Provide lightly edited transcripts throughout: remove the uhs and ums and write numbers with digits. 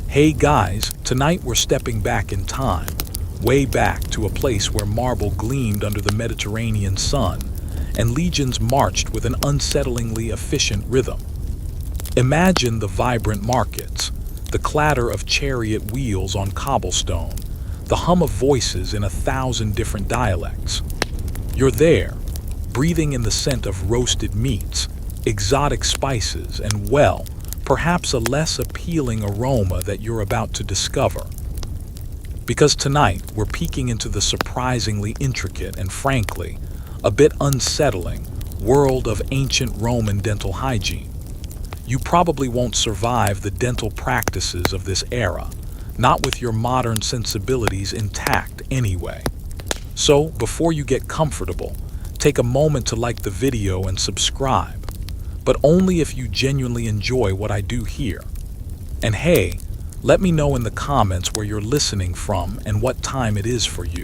Hey guys, tonight we're stepping back in time, way back to a place where marble gleamed under the Mediterranean sun, and legions marched with an unsettlingly efficient rhythm. Imagine the vibrant markets, the clatter of chariot wheels on cobblestone, the hum of voices in 1,000 different dialects. You're there, breathing in the scent of roasted meats, exotic spices, and well, perhaps a less appealing aroma that you're about to discover. Because tonight we're peeking into the surprisingly intricate and frankly, a bit unsettling world of ancient Roman dental hygiene. You probably won't survive the dental practices of this era, not with your modern sensibilities intact anyway. So, before you get comfortable, take a moment to like the video and subscribe, but only if you genuinely enjoy what I do here. And hey, let me know in the comments where you're listening from and what time it is for you.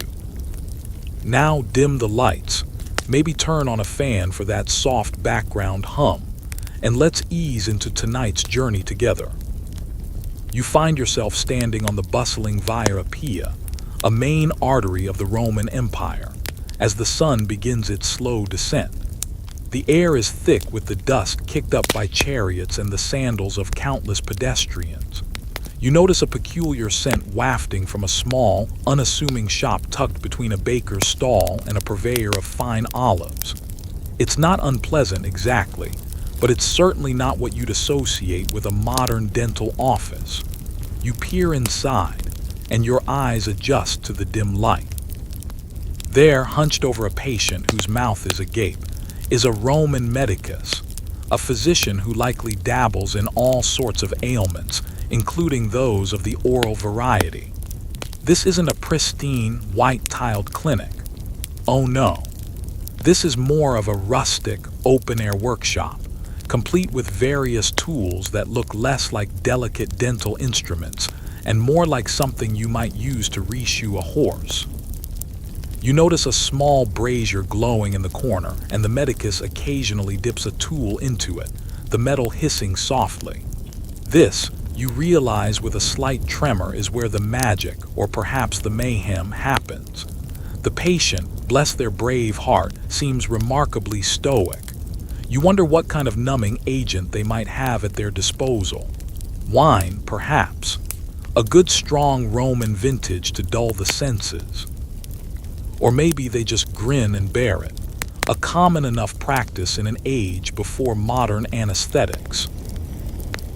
Now dim the lights, maybe turn on a fan for that soft background hum, and let's ease into tonight's journey together. You find yourself standing on the bustling Via Appia, a main artery of the Roman Empire, as the sun begins its slow descent. The air is thick with the dust kicked up by chariots and the sandals of countless pedestrians. You notice a peculiar scent wafting from a small, unassuming shop tucked between a baker's stall and a purveyor of fine olives. It's not unpleasant exactly, but it's certainly not what you'd associate with a modern dental office. You peer inside, and your eyes adjust to the dim light. There, hunched over a patient whose mouth is agape, is a Roman medicus, a physician who likely dabbles in all sorts of ailments, including those of the oral variety. This isn't a pristine, white-tiled clinic. Oh no. This is more of a rustic, open-air workshop, complete with various tools that look less like delicate dental instruments and more like something you might use to reshoe a horse. You notice a small brazier glowing in the corner, and the medicus occasionally dips a tool into it, the metal hissing softly. This, you realize with a slight tremor, is where the magic, or perhaps the mayhem, happens. The patient, bless their brave heart, seems remarkably stoic. You wonder what kind of numbing agent they might have at their disposal. Wine, perhaps. A good strong Roman vintage to dull the senses. Or maybe they just grin and bear it, a common enough practice in an age before modern anesthetics.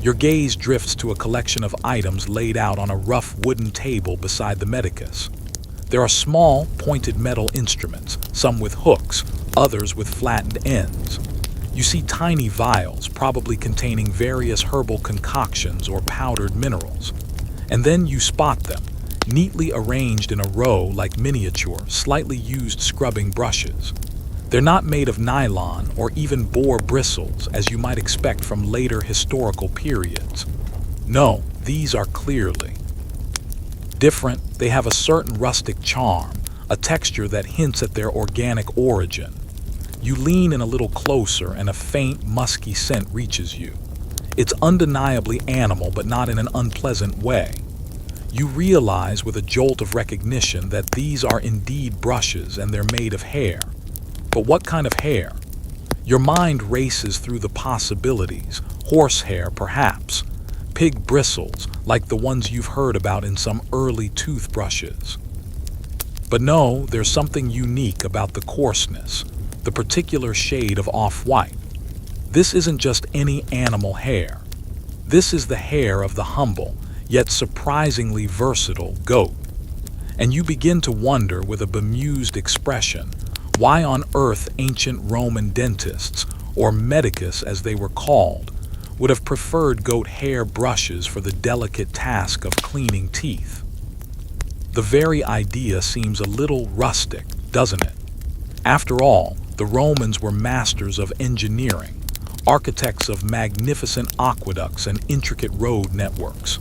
Your gaze drifts to a collection of items laid out on a rough wooden table beside the medicus. There are small, pointed metal instruments, some with hooks, others with flattened ends. You see tiny vials, probably containing various herbal concoctions or powdered minerals. And then you spot them, neatly arranged in a row like miniature, slightly used scrubbing brushes. They're not made of nylon or even boar bristles as you might expect from later historical periods. No, these are clearly different. They have a certain rustic charm, a texture that hints at their organic origin. You lean in a little closer and a faint, musky scent reaches you. It's undeniably animal, but not in an unpleasant way. You realize with a jolt of recognition that these are indeed brushes and they're made of hair. But what kind of hair? Your mind races through the possibilities. Horsehair, perhaps. Pig bristles, like the ones you've heard about in some early toothbrushes. But no, there's something unique about the coarseness, the particular shade of off-white. This isn't just any animal hair. This is the hair of the humble, yet surprisingly versatile goat. And you begin to wonder with a bemused expression, why on earth ancient Roman dentists, or medicus as they were called, would have preferred goat hair brushes for the delicate task of cleaning teeth. The very idea seems a little rustic, doesn't it? After all, the Romans were masters of engineering, architects of magnificent aqueducts and intricate road networks.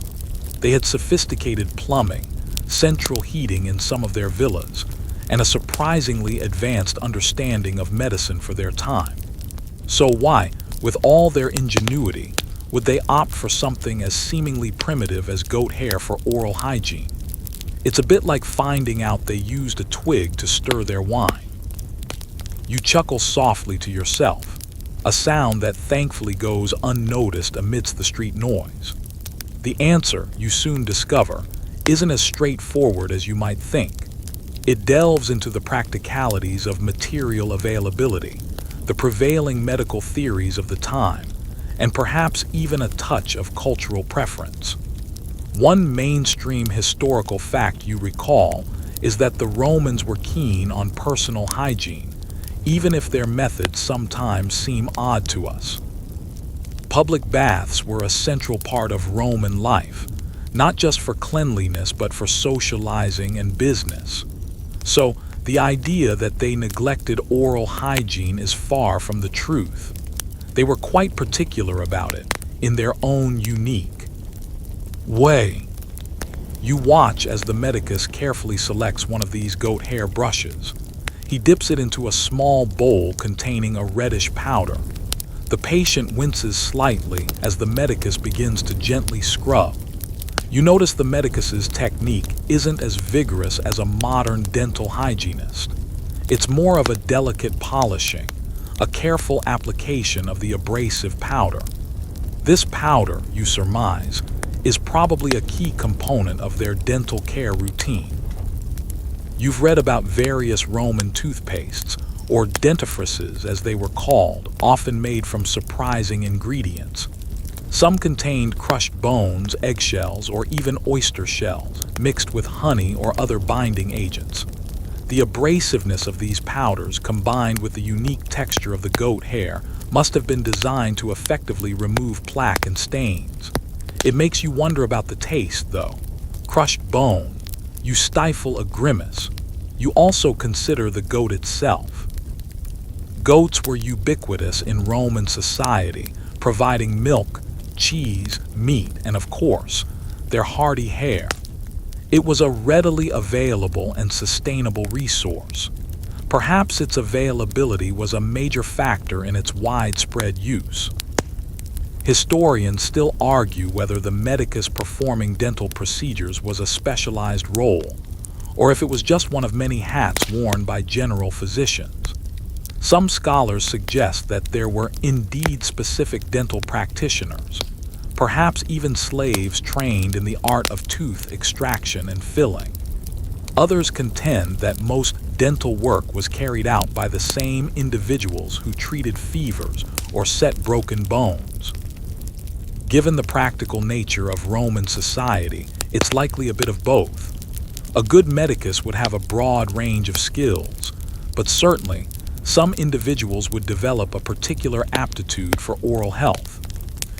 They had sophisticated plumbing, central heating in some of their villas, and a surprisingly advanced understanding of medicine for their time. So why, with all their ingenuity, would they opt for something as seemingly primitive as goat hair for oral hygiene? It's a bit like finding out they used a twig to stir their wine. You chuckle softly to yourself, a sound that thankfully goes unnoticed amidst the street noise. The answer, you soon discover, isn't as straightforward as you might think. It delves into the practicalities of material availability, the prevailing medical theories of the time, and perhaps even a touch of cultural preference. One mainstream historical fact you recall is that the Romans were keen on personal hygiene, even if their methods sometimes seem odd to us. Public baths were a central part of Roman life, not just for cleanliness but for socializing and business. So, the idea that they neglected oral hygiene is far from the truth. They were quite particular about it, in their own unique way. You watch as the medicus carefully selects one of these goat hair brushes. He dips it into a small bowl containing a reddish powder. The patient winces slightly as the medicus begins to gently scrub. You notice the medicus's technique isn't as vigorous as a modern dental hygienist. It's more of a delicate polishing, a careful application of the abrasive powder. This powder, you surmise, is probably a key component of their dental care routine. You've read about various Roman toothpastes, or dentifrices as they were called, often made from surprising ingredients. Some contained crushed bones, eggshells, or even oyster shells, mixed with honey or other binding agents. The abrasiveness of these powders, combined with the unique texture of the goat hair, must have been designed to effectively remove plaque and stains. It makes you wonder about the taste, though. Crushed bone. You stifle a grimace. You also consider the goat itself. Goats were ubiquitous in Roman society, providing milk, cheese, meat, and of course, their hardy hair. It was a readily available and sustainable resource. Perhaps its availability was a major factor in its widespread use. Historians still argue whether the medicus performing dental procedures was a specialized role, or if it was just one of many hats worn by general physicians. Some scholars suggest that there were indeed specific dental practitioners, perhaps even slaves trained in the art of tooth extraction and filling. Others contend that most dental work was carried out by the same individuals who treated fevers or set broken bones. Given the practical nature of Roman society, it's likely a bit of both. A good medicus would have a broad range of skills, but certainly, some individuals would develop a particular aptitude for oral health.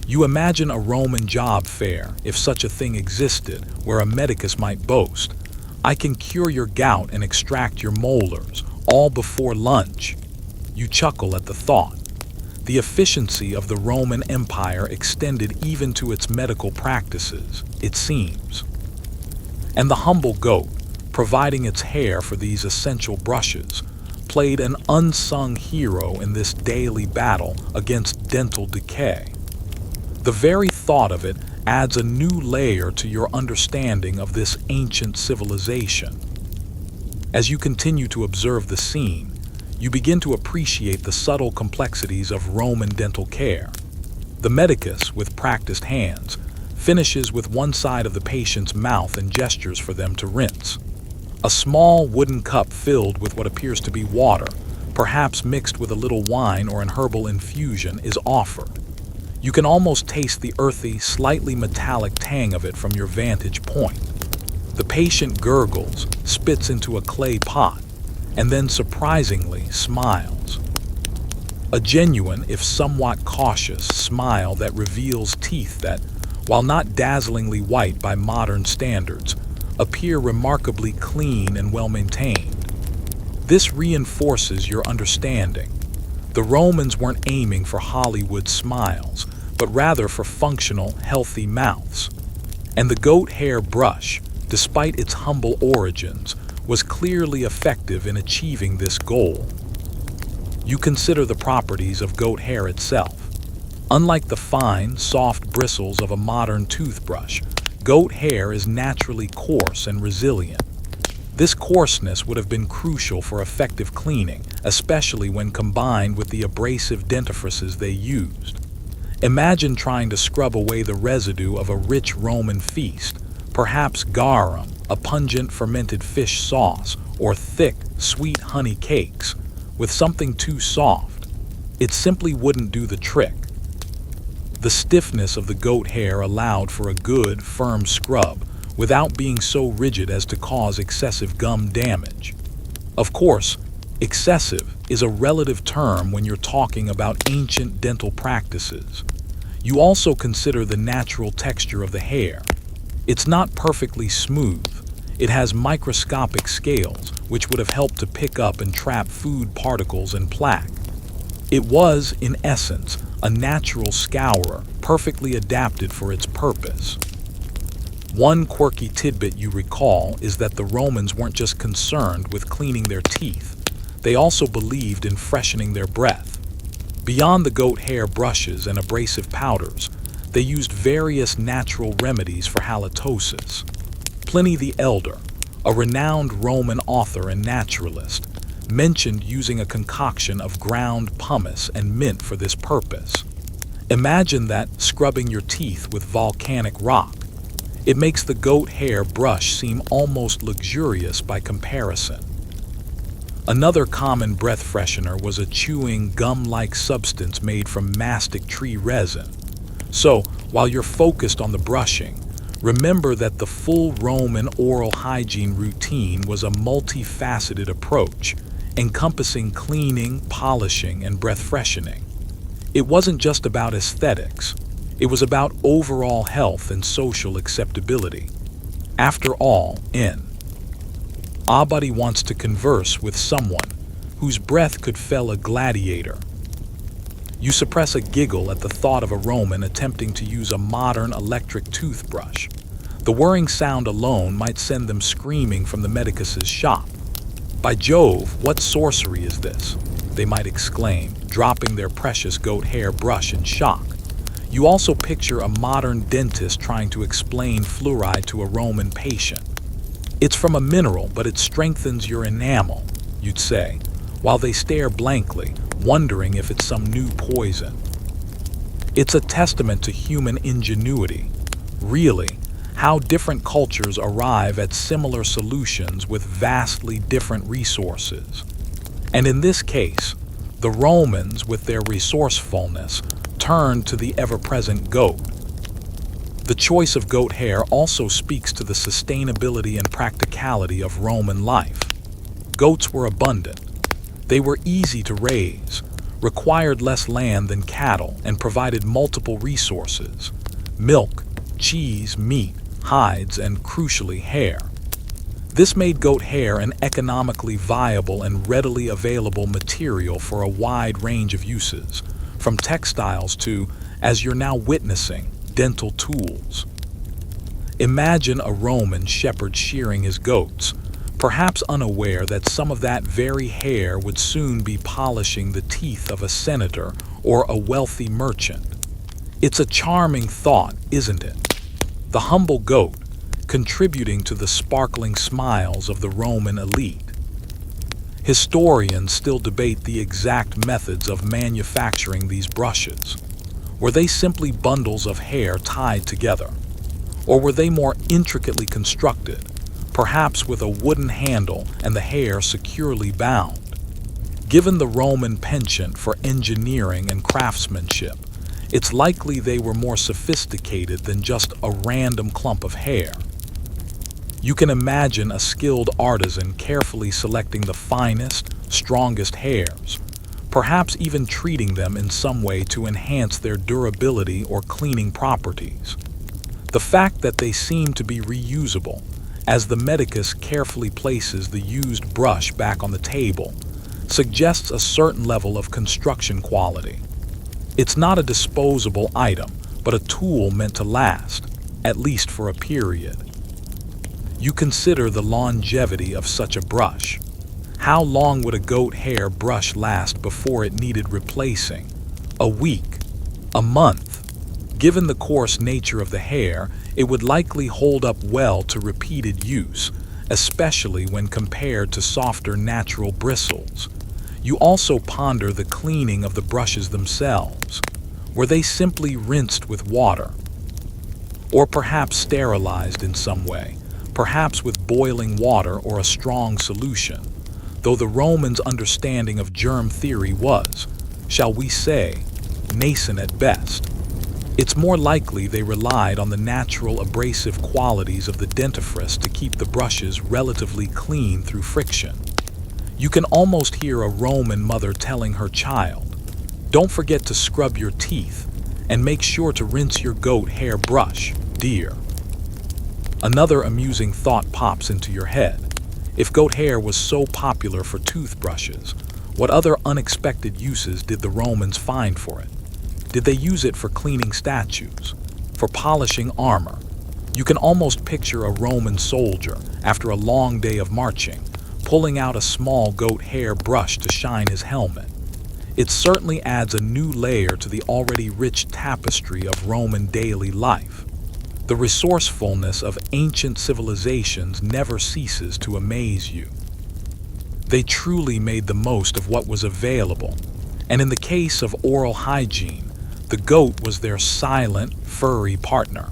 You imagine a Roman job fair, if such a thing existed, where a medicus might boast, "I can cure your gout and extract your molars, all before lunch." You chuckle at the thought. The efficiency of the Roman Empire extended even to its medical practices, it seems. And the humble goat, providing its hair for these essential brushes, played an unsung hero in this daily battle against dental decay. The very thought of it adds a new layer to your understanding of this ancient civilization. As you continue to observe the scene, you begin to appreciate the subtle complexities of Roman dental care. The medicus, with practiced hands, finishes with one side of the patient's mouth and gestures for them to rinse. A small wooden cup filled with what appears to be water, perhaps mixed with a little wine or an herbal infusion, is offered. You can almost taste the earthy, slightly metallic tang of it from your vantage point. The patient gurgles, spits into a clay pot, and then surprisingly smiles. A genuine, if somewhat cautious, smile that reveals teeth that, while not dazzlingly white by modern standards, appear remarkably clean and well-maintained. This reinforces your understanding. The Romans weren't aiming for Hollywood smiles, but rather for functional, healthy mouths. And the goat hair brush, despite its humble origins, was clearly effective in achieving this goal. You consider the properties of goat hair itself. Unlike the fine, soft bristles of a modern toothbrush, goat hair is naturally coarse and resilient. This coarseness would have been crucial for effective cleaning, especially when combined with the abrasive dentifrices they used. Imagine trying to scrub away the residue of a rich Roman feast, perhaps garum, a pungent fermented fish sauce, or thick, sweet honey cakes, with something too soft. It simply wouldn't do the trick. The stiffness of the goat hair allowed for a good, firm scrub without being so rigid as to cause excessive gum damage. Of course, excessive is a relative term when you're talking about ancient dental practices. You also consider the natural texture of the hair. It's not perfectly smooth. It has microscopic scales, which would have helped to pick up and trap food particles and plaque. It was, in essence, a natural scourer, perfectly adapted for its purpose. One quirky tidbit you recall is that the Romans weren't just concerned with cleaning their teeth. They also believed in freshening their breath. Beyond the goat hair brushes and abrasive powders, they used various natural remedies for halitosis. Pliny the Elder, a renowned Roman author and naturalist, mentioned using a concoction of ground pumice and mint for this purpose. Imagine that scrubbing your teeth with volcanic rock. It makes the goat hair brush seem almost luxurious by comparison. Another common breath freshener was a chewing, gum-like substance made from mastic tree resin. So, while you're focused on the brushing, remember that the full Roman oral hygiene routine was a multifaceted approach, encompassing cleaning, polishing, and breath freshening. It wasn't just about aesthetics. It was about overall health and social acceptability. After all, Abadi wants to converse with someone whose breath could fell a gladiator. You suppress a giggle at the thought of a Roman attempting to use a modern electric toothbrush. The whirring sound alone might send them screaming from the medicus's shop. "By Jove, what sorcery is this?" they might exclaim, dropping their precious goat hair brush in shock. You also picture a modern dentist trying to explain fluoride to a Roman patient. "It's from a mineral, but it strengthens your enamel," you'd say, while they stare blankly, wondering if it's some new poison. It's a testament to human ingenuity. Really, how different cultures arrive at similar solutions with vastly different resources. And in this case, the Romans, with their resourcefulness, turned to the ever-present goat. The choice of goat hair also speaks to the sustainability and practicality of Roman life. Goats were abundant. They were easy to raise, required less land than cattle, and provided multiple resources: milk, cheese, meat, hides, and crucially hair. This made goat hair an economically viable and readily available material for a wide range of uses, from textiles to, as you're now witnessing, dental tools. Imagine a Roman shepherd shearing his goats, perhaps unaware that some of that very hair would soon be polishing the teeth of a senator or a wealthy merchant. It's a charming thought, isn't it? The humble goat, contributing to the sparkling smiles of the Roman elite. Historians still debate the exact methods of manufacturing these brushes. Were they simply bundles of hair tied together? Or were they more intricately constructed, perhaps with a wooden handle and the hair securely bound? Given the Roman penchant for engineering and craftsmanship, it's likely they were more sophisticated than just a random clump of hair. You can imagine a skilled artisan carefully selecting the finest, strongest hairs, perhaps even treating them in some way to enhance their durability or cleaning properties. The fact that they seem to be reusable, as the medicus carefully places the used brush back on the table, suggests a certain level of construction quality. It's not a disposable item, but a tool meant to last, at least for a period. You consider the longevity of such a brush. How long would a goat hair brush last before it needed replacing? A week, A month. Given the coarse nature of the hair, it would likely hold up well to repeated use, especially when compared to softer natural bristles. You also ponder the cleaning of the brushes themselves. Were they simply rinsed with water? Or perhaps sterilized in some way, perhaps with boiling water or a strong solution, though the Romans' understanding of germ theory was, shall we say, nascent at best. It's more likely they relied on the natural abrasive qualities of the dentifrice to keep the brushes relatively clean through friction. You can almost hear a Roman mother telling her child, "Don't forget to scrub your teeth, and make sure to rinse your goat hair brush, dear." Another amusing thought pops into your head. If goat hair was so popular for toothbrushes, what other unexpected uses did the Romans find for it? Did they use it for cleaning statues? For polishing armor? You can almost picture a Roman soldier, after a long day of marching, pulling out a small goat hair brush to shine his helmet. It certainly adds a new layer to the already rich tapestry of Roman daily life. The resourcefulness of ancient civilizations never ceases to amaze you. They truly made the most of what was available, and in the case of oral hygiene, the goat was their silent, furry partner.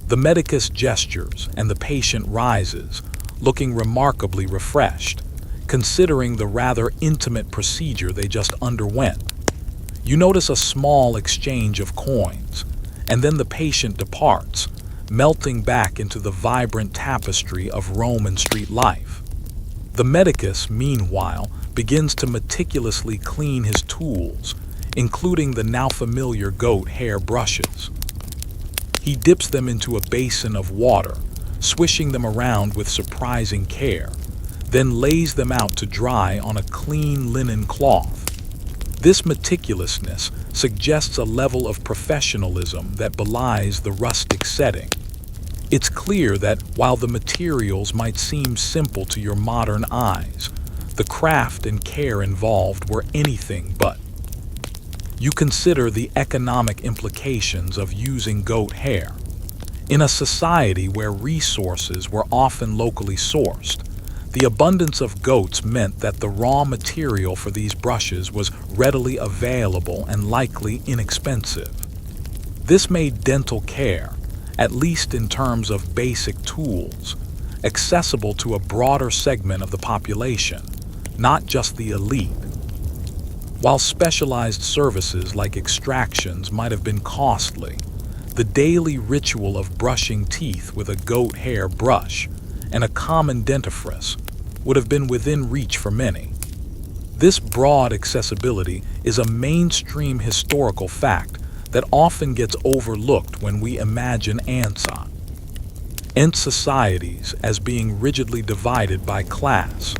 The medicus gestures, and the patient rises, looking remarkably refreshed, considering the rather intimate procedure they just underwent. You notice a small exchange of coins, and then the patient departs, melting back into the vibrant tapestry of Roman street life. The medicus, meanwhile, begins to meticulously clean his tools, including the now familiar goat hair brushes. He dips them into a basin of water, swishing them around with surprising care, then lays them out to dry on a clean linen cloth. This meticulousness suggests a level of professionalism that belies the rustic setting. It's clear that while the materials might seem simple to your modern eyes, the craft and care involved were anything but. You consider the economic implications of using goat hair. In a society where resources were often locally sourced, the abundance of goats meant that the raw material for these brushes was readily available and likely inexpensive. This made dental care, at least in terms of basic tools, accessible to a broader segment of the population, not just the elite. While specialized services like extractions might have been costly, the daily ritual of brushing teeth with a goat hair brush and a common dentifrice would have been within reach for many. This broad accessibility is a mainstream historical fact that often gets overlooked when we imagine ant societies as being rigidly divided by class.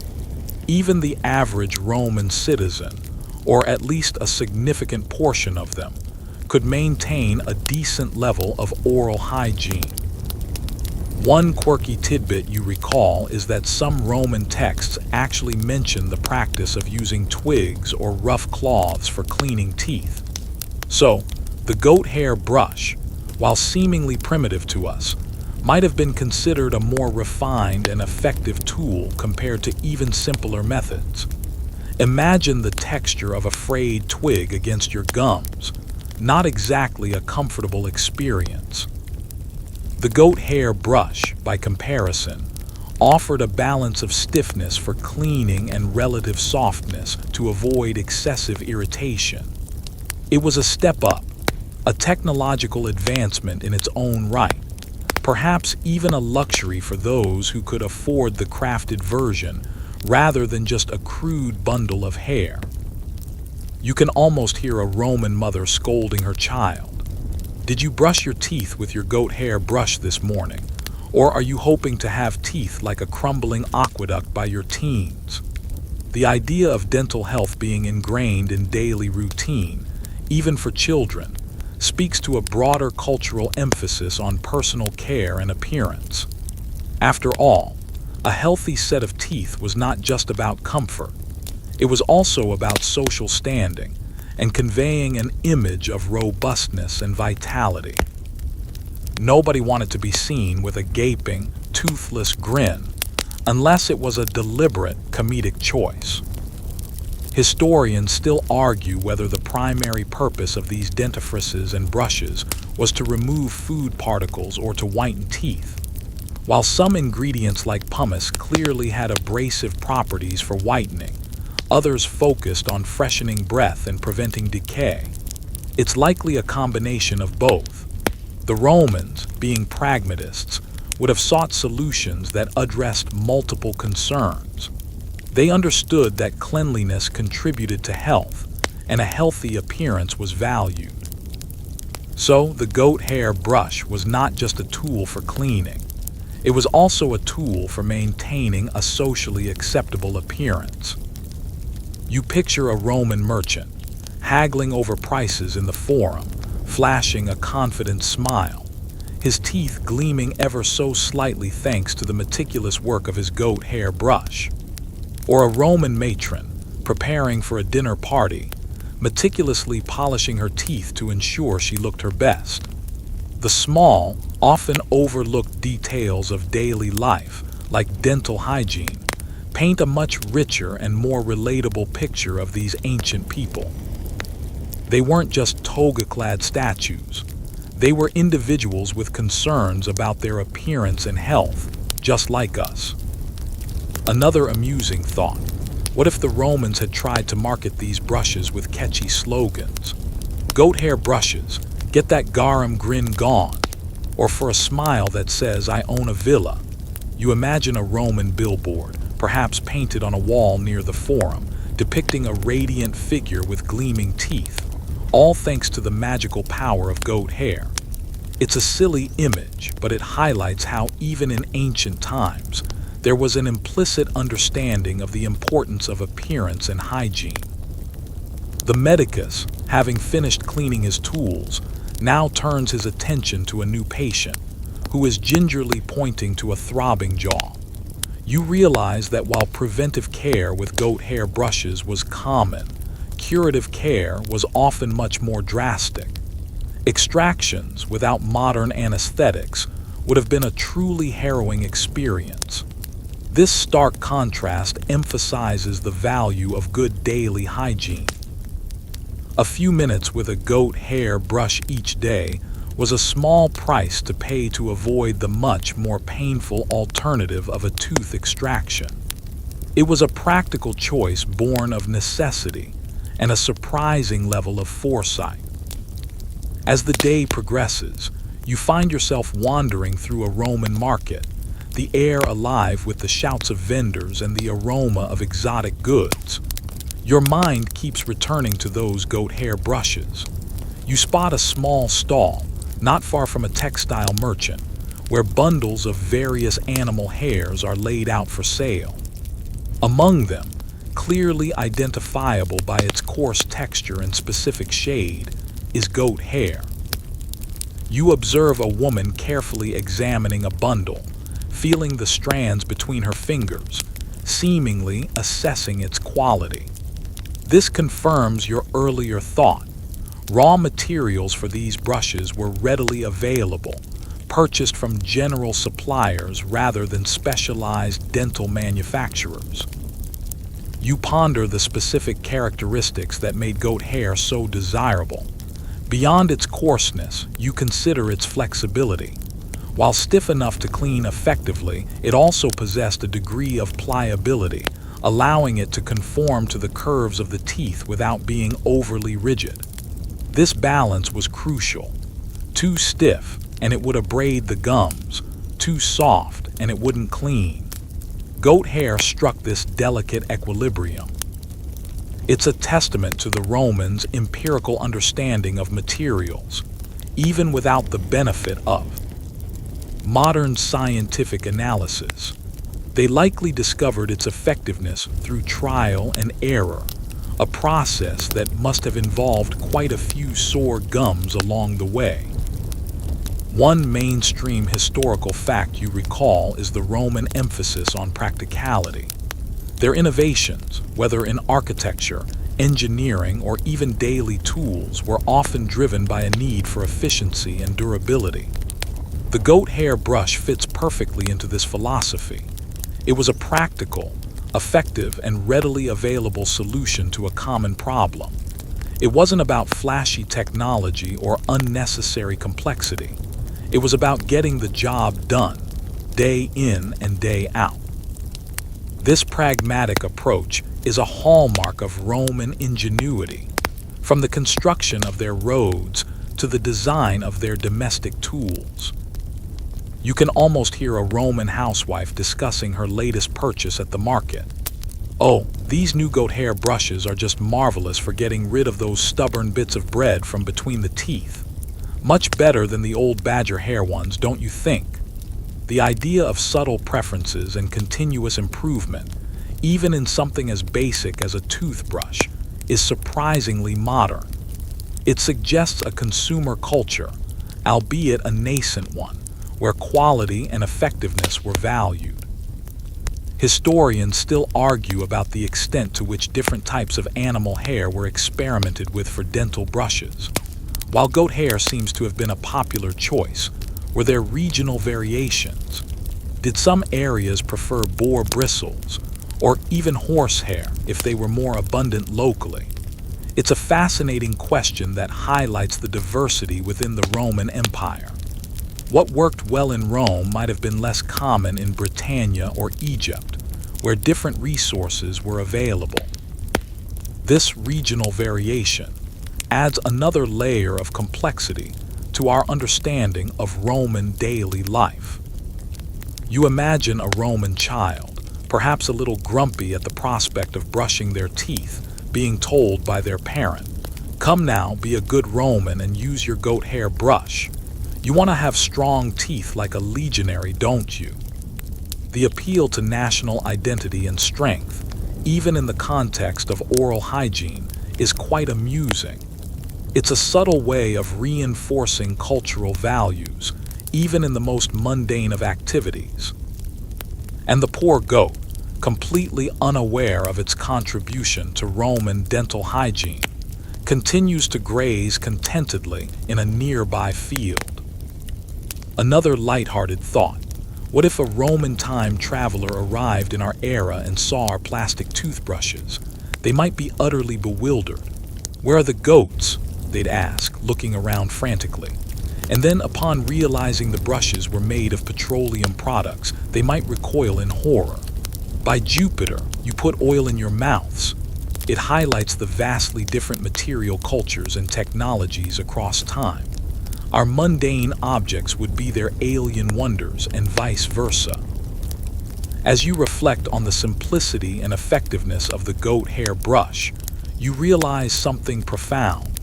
Even the average Roman citizen, or at least a significant portion of them, could maintain a decent level of oral hygiene. One quirky tidbit you recall is that some Roman texts actually mention the practice of using twigs or rough cloths for cleaning teeth. So, the goat hair brush, while seemingly primitive to us, might have been considered a more refined and effective tool compared to even simpler methods. Imagine the texture of a frayed twig against your gums. Not exactly a comfortable experience. The goat hair brush, by comparison, offered a balance of stiffness for cleaning and relative softness to avoid excessive irritation. It was a step up, a technological advancement in its own right, perhaps even a luxury for those who could afford the crafted version rather than just a crude bundle of hair. You can almost hear a Roman mother scolding her child. Did you brush your teeth with your goat hair brush this morning? Or are you hoping to have teeth like a crumbling aqueduct by your teens? The idea of dental health being ingrained in daily routine, even for children, speaks to a broader cultural emphasis on personal care and appearance. After all, a healthy set of teeth was not just about comfort. It was also about social standing, and conveying an image of robustness and vitality. Nobody wanted to be seen with a gaping, toothless grin, unless it was a deliberate comedic choice. Historians still argue whether the primary purpose of these dentifrices and brushes was to remove food particles or to whiten teeth. While some ingredients like pumice clearly had abrasive properties for whitening, others focused on freshening breath and preventing decay. It's likely a combination of both. The Romans, being pragmatists, would have sought solutions that addressed multiple concerns. They understood that cleanliness contributed to health, and a healthy appearance was valued. So, the goat hair brush was not just a tool for cleaning. It was also a tool for maintaining a socially acceptable appearance. You picture a Roman merchant, haggling over prices in the forum, flashing a confident smile, his teeth gleaming ever so slightly thanks to the meticulous work of his goat hair brush. Or a Roman matron, preparing for a dinner party, meticulously polishing her teeth to ensure she looked her best. The small, often overlooked details of daily life, like dental hygiene, paint a much richer and more relatable picture of these ancient people. They weren't just toga-clad statues. They were individuals with concerns about their appearance and health, just like us. Another amusing thought: what if the Romans had tried to market these brushes with catchy slogans? Goat hair brushes, get that garum grin gone. Or for a smile that says, I own a villa. You imagine a Roman billboard, perhaps painted on a wall near the forum, depicting a radiant figure with gleaming teeth, all thanks to the magical power of goat hair. It's a silly image, but it highlights how even in ancient times, there was an implicit understanding of the importance of appearance and hygiene. The medicus, having finished cleaning his tools, now turns his attention to a new patient, who is gingerly pointing to a throbbing jaw. You realize that while preventive care with goat hair brushes was common, curative care was often much more drastic. Extractions without modern anesthetics would have been a truly harrowing experience. This stark contrast emphasizes the value of good daily hygiene. A few minutes with a goat hair brush each day was a small price to pay to avoid the much more painful alternative of a tooth extraction. It was a practical choice born of necessity and a surprising level of foresight. As the day progresses, you find yourself wandering through a Roman market, the air alive with the shouts of vendors and the aroma of exotic goods. Your mind keeps returning to those goat hair brushes. You spot a small stall, not far from a textile merchant, where bundles of various animal hairs are laid out for sale. Among them, clearly identifiable by its coarse texture and specific shade, is goat hair. You observe a woman carefully examining a bundle, feeling the strands between her fingers, seemingly assessing its quality. This confirms your earlier thought. Raw materials for these brushes were readily available, purchased from general suppliers rather than specialized dental manufacturers. You ponder the specific characteristics that made goat hair so desirable. Beyond its coarseness, you consider its flexibility. While stiff enough to clean effectively, it also possessed a degree of pliability, allowing it to conform to the curves of the teeth without being overly rigid. This balance was crucial. Too stiff, and it would abrade the gums. Too soft, and it wouldn't clean. Goat hair struck this delicate equilibrium. It's a testament to the Romans' empirical understanding of materials, even without the benefit of modern scientific analysis. They likely discovered its effectiveness through trial and error, a process that must have involved quite a few sore gums along the way. One mainstream historical fact you recall is the Roman emphasis on practicality. Their innovations, whether in architecture, engineering, or even daily tools were often driven by a need for efficiency and durability. The goat hair brush fits perfectly into this philosophy. It was a practical, effective, and readily available solution to a common problem. It wasn't about flashy technology or unnecessary complexity. It was about getting the job done, day in and day out. This pragmatic approach is a hallmark of Roman ingenuity, from the construction of their roads to the design of their domestic tools. You can almost hear a Roman housewife discussing her latest purchase at the market. "Oh, these new goat hair brushes are just marvelous for getting rid of those stubborn bits of bread from between the teeth. Much better than the old badger hair ones, don't you think?" The idea of subtle preferences and continuous improvement, even in something as basic as a toothbrush, is surprisingly modern. It suggests a consumer culture, albeit a nascent one, where quality and effectiveness were valued. Historians still argue about the extent to which different types of animal hair were experimented with for dental brushes. While goat hair seems to have been a popular choice, were there regional variations? Did some areas prefer boar bristles, or even horsehair if they were more abundant locally? It's a fascinating question that highlights the diversity within the Roman Empire. What worked well in Rome might have been less common in Britannia or Egypt, where different resources were available. This regional variation adds another layer of complexity to our understanding of Roman daily life. You imagine a Roman child, perhaps a little grumpy at the prospect of brushing their teeth, being told by their parent, "Come now, be a good Roman and use your goat hair brush. You want to have strong teeth like a legionary, don't you?" The appeal to national identity and strength, even in the context of oral hygiene, is quite amusing. It's a subtle way of reinforcing cultural values, even in the most mundane of activities. And the poor goat, completely unaware of its contribution to Roman dental hygiene, continues to graze contentedly in a nearby field. Another lighthearted thought: what if a Roman time traveler arrived in our era and saw our plastic toothbrushes? They might be utterly bewildered. "Where are the goats?" they'd ask, looking around frantically. And then, upon realizing the brushes were made of petroleum products, they might recoil in horror. By Jupiter, you put oil in your mouths. It highlights the vastly different material cultures and technologies across time. Our mundane objects would be their alien wonders, and vice versa. As you reflect on the simplicity and effectiveness of the goat hair brush, you realize something profound.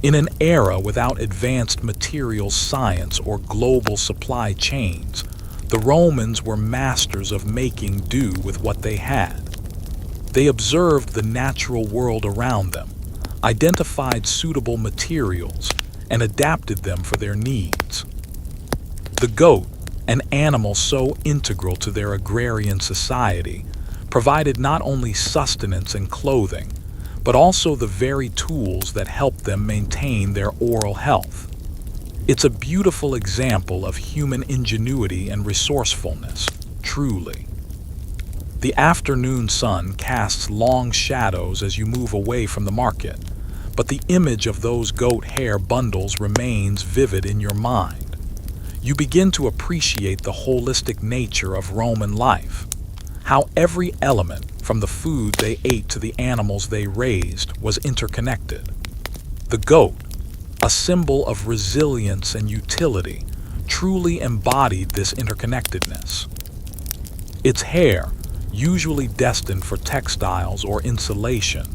In an era without advanced materials science or global supply chains, the Romans were masters of making do with what they had. They observed the natural world around them, identified suitable materials, and adapted them for their needs. The goat, an animal so integral to their agrarian society, provided not only sustenance and clothing, but also the very tools that helped them maintain their oral health. It's a beautiful example of human ingenuity and resourcefulness, truly. The afternoon sun casts long shadows as you move away from the market, but the image of those goat hair bundles remains vivid in your mind. You begin to appreciate the holistic nature of Roman life, how every element, from the food they ate to the animals they raised, was interconnected. The goat, a symbol of resilience and utility, truly embodied this interconnectedness. Its hair, usually destined for textiles or insulation,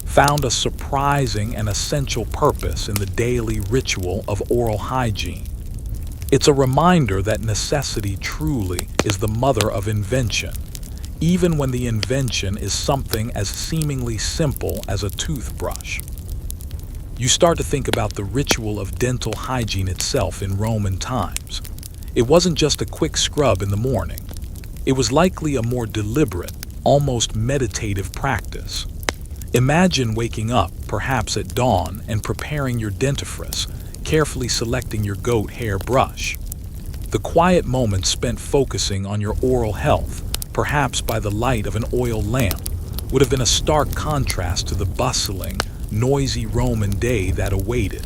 found a surprising and essential purpose in the daily ritual of oral hygiene. It's a reminder that necessity truly is the mother of invention, even when the invention is something as seemingly simple as a toothbrush. You start to think about the ritual of dental hygiene itself in Roman times. It wasn't just a quick scrub in the morning. It was likely a more deliberate, almost meditative practice. Imagine waking up, perhaps at dawn, and preparing your dentifrice, carefully selecting your goat hair brush. The quiet moments spent focusing on your oral health, perhaps by the light of an oil lamp, would have been a stark contrast to the bustling, noisy Roman day that awaited.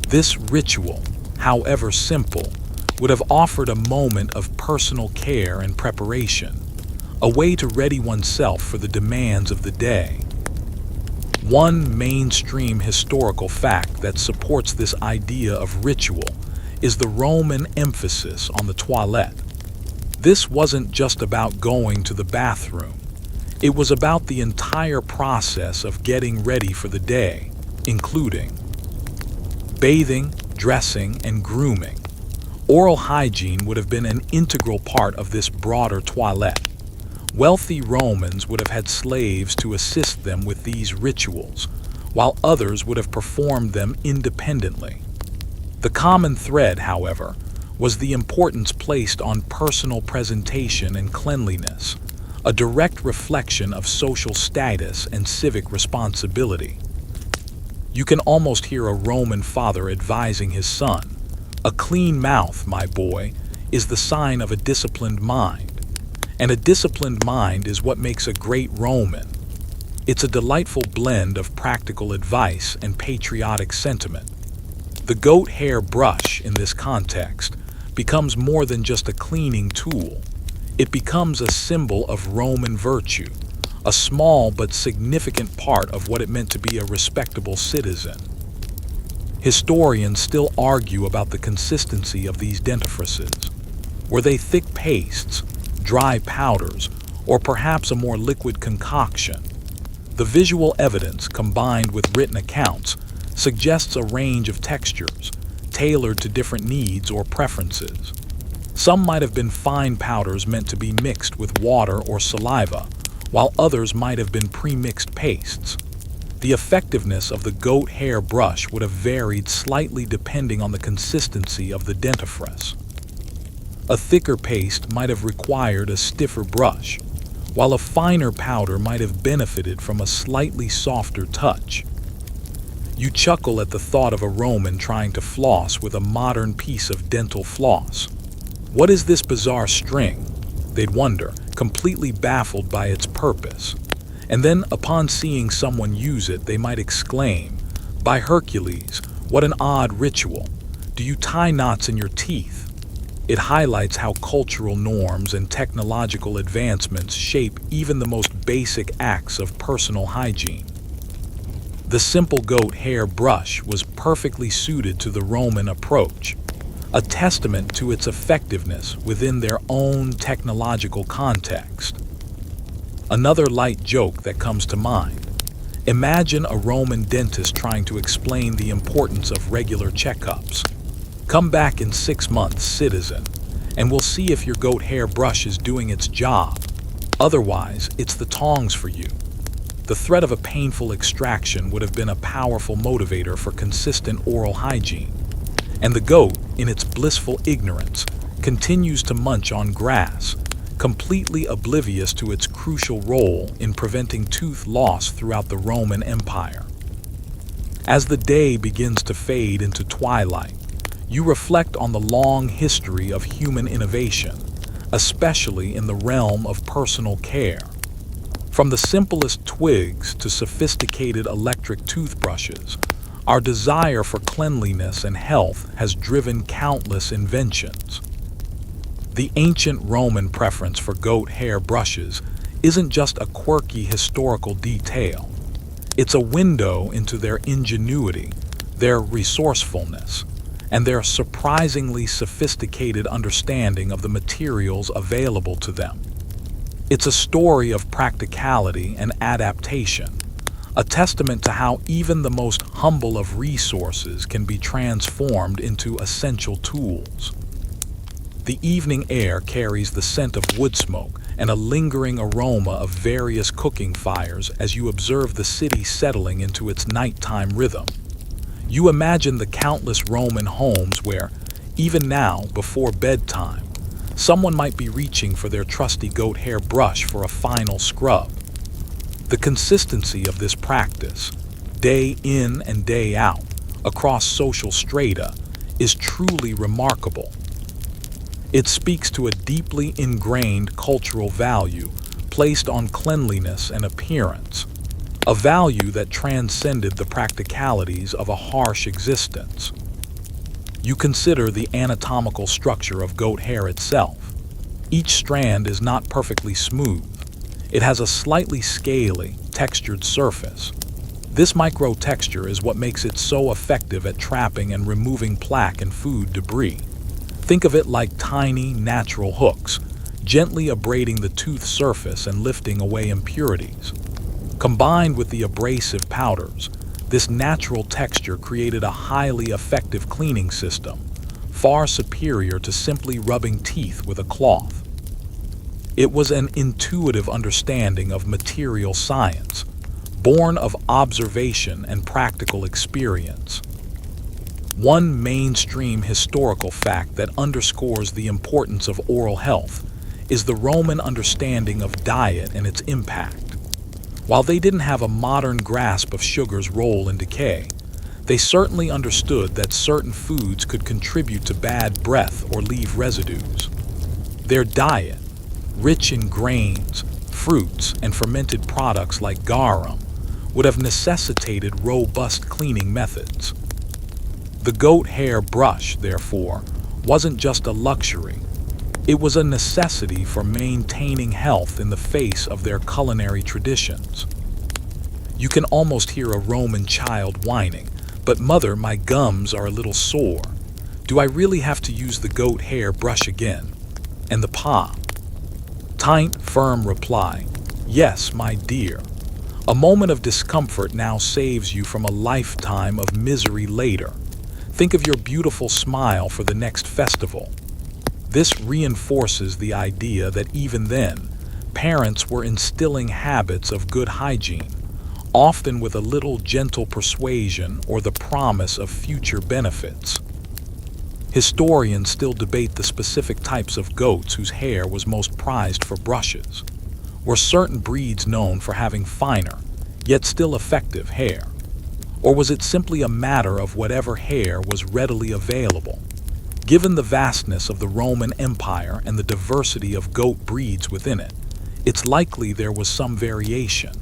This ritual, however simple, would have offered a moment of personal care and preparation, a way to ready oneself for the demands of the day. One mainstream historical fact that supports this idea of ritual is the Roman emphasis on the toilette. This wasn't just about going to the bathroom. It was about the entire process of getting ready for the day, including bathing, dressing, and grooming. Oral hygiene would have been an integral part of this broader toilette. Wealthy Romans would have had slaves to assist them with these rituals, while others would have performed them independently. The common thread, however, was the importance placed on personal presentation and cleanliness, a direct reflection of social status and civic responsibility. You can almost hear a Roman father advising his son, "A clean mouth, my boy, is the sign of a disciplined mind. And a disciplined mind is what makes a great Roman." It's a delightful blend of practical advice and patriotic sentiment. The goat hair brush, in this context, becomes more than just a cleaning tool. It becomes a symbol of Roman virtue, a small but significant part of what it meant to be a respectable citizen. Historians still argue about the consistency of these dentifrices. Were they thick pastes, dry powders, or perhaps a more liquid concoction? The visual evidence, combined with written accounts, suggests a range of textures, tailored to different needs or preferences. Some might have been fine powders meant to be mixed with water or saliva, while others might have been pre-mixed pastes. The effectiveness of the goat hair brush would have varied slightly depending on the consistency of the dentifrice. A thicker paste might have required a stiffer brush, while a finer powder might have benefited from a slightly softer touch. You chuckle at the thought of a Roman trying to floss with a modern piece of dental floss. "What is this bizarre string?" they'd wonder, completely baffled by its purpose. And then, upon seeing someone use it, they might exclaim, "By Hercules, what an odd ritual! Do you tie knots in your teeth?" It highlights how cultural norms and technological advancements shape even the most basic acts of personal hygiene. The simple goat hair brush was perfectly suited to the Roman approach, a testament to its effectiveness within their own technological context. Another light joke that comes to mind. Imagine a Roman dentist trying to explain the importance of regular checkups. "Come back in 6 months, citizen, and we'll see if your goat hair brush is doing its job. Otherwise, it's the tongs for you." The threat of a painful extraction would have been a powerful motivator for consistent oral hygiene. And the goat, in its blissful ignorance, continues to munch on grass, completely oblivious to its crucial role in preventing tooth loss throughout the Roman Empire. As the day begins to fade into twilight, you reflect on the long history of human innovation, especially in the realm of personal care. From the simplest twigs to sophisticated electric toothbrushes, our desire for cleanliness and health has driven countless inventions. The ancient Roman preference for goat hair brushes isn't just a quirky historical detail. It's a window into their ingenuity, their resourcefulness, and their surprisingly sophisticated understanding of the materials available to them. It's a story of practicality and adaptation, a testament to how even the most humble of resources can be transformed into essential tools. The evening air carries the scent of wood smoke and a lingering aroma of various cooking fires as you observe the city settling into its nighttime rhythm. You imagine the countless Roman homes where, even now, before bedtime, someone might be reaching for their trusty goat hair brush for a final scrub. The consistency of this practice, day in and day out, across social strata, is truly remarkable. It speaks to a deeply ingrained cultural value placed on cleanliness and appearance, a value that transcended the practicalities of a harsh existence. You consider the anatomical structure of goat hair itself. Each strand is not perfectly smooth. It has a slightly scaly, textured surface. This micro-texture is what makes it so effective at trapping and removing plaque and food debris. Think of it like tiny, natural hooks, gently abrading the tooth surface and lifting away impurities. Combined with the abrasive powders, this natural texture created a highly effective cleaning system, far superior to simply rubbing teeth with a cloth. It was an intuitive understanding of material science, born of observation and practical experience. One mainstream historical fact that underscores the importance of oral health is the Roman understanding of diet and its impact. While they didn't have a modern grasp of sugar's role in decay, they certainly understood that certain foods could contribute to bad breath or leave residues. Their diet, rich in grains, fruits, and fermented products like garum, would have necessitated robust cleaning methods. The goat hair brush, therefore, wasn't just a luxury. It was a necessity for maintaining health in the face of their culinary traditions. You can almost hear a Roman child whining, "But mother, my gums are a little sore. Do I really have to use the goat hair brush again?" And the pa, tight, firm reply, "Yes, my dear. A moment of discomfort now saves you from a lifetime of misery later. Think of your beautiful smile for the next festival." This reinforces the idea that even then, parents were instilling habits of good hygiene, often with a little gentle persuasion or the promise of future benefits. Historians still debate the specific types of goats whose hair was most prized for brushes. Were certain breeds known for having finer, yet still effective hair? Or was it simply a matter of whatever hair was readily available? Given the vastness of the Roman Empire and the diversity of goat breeds within it, it's likely there was some variation.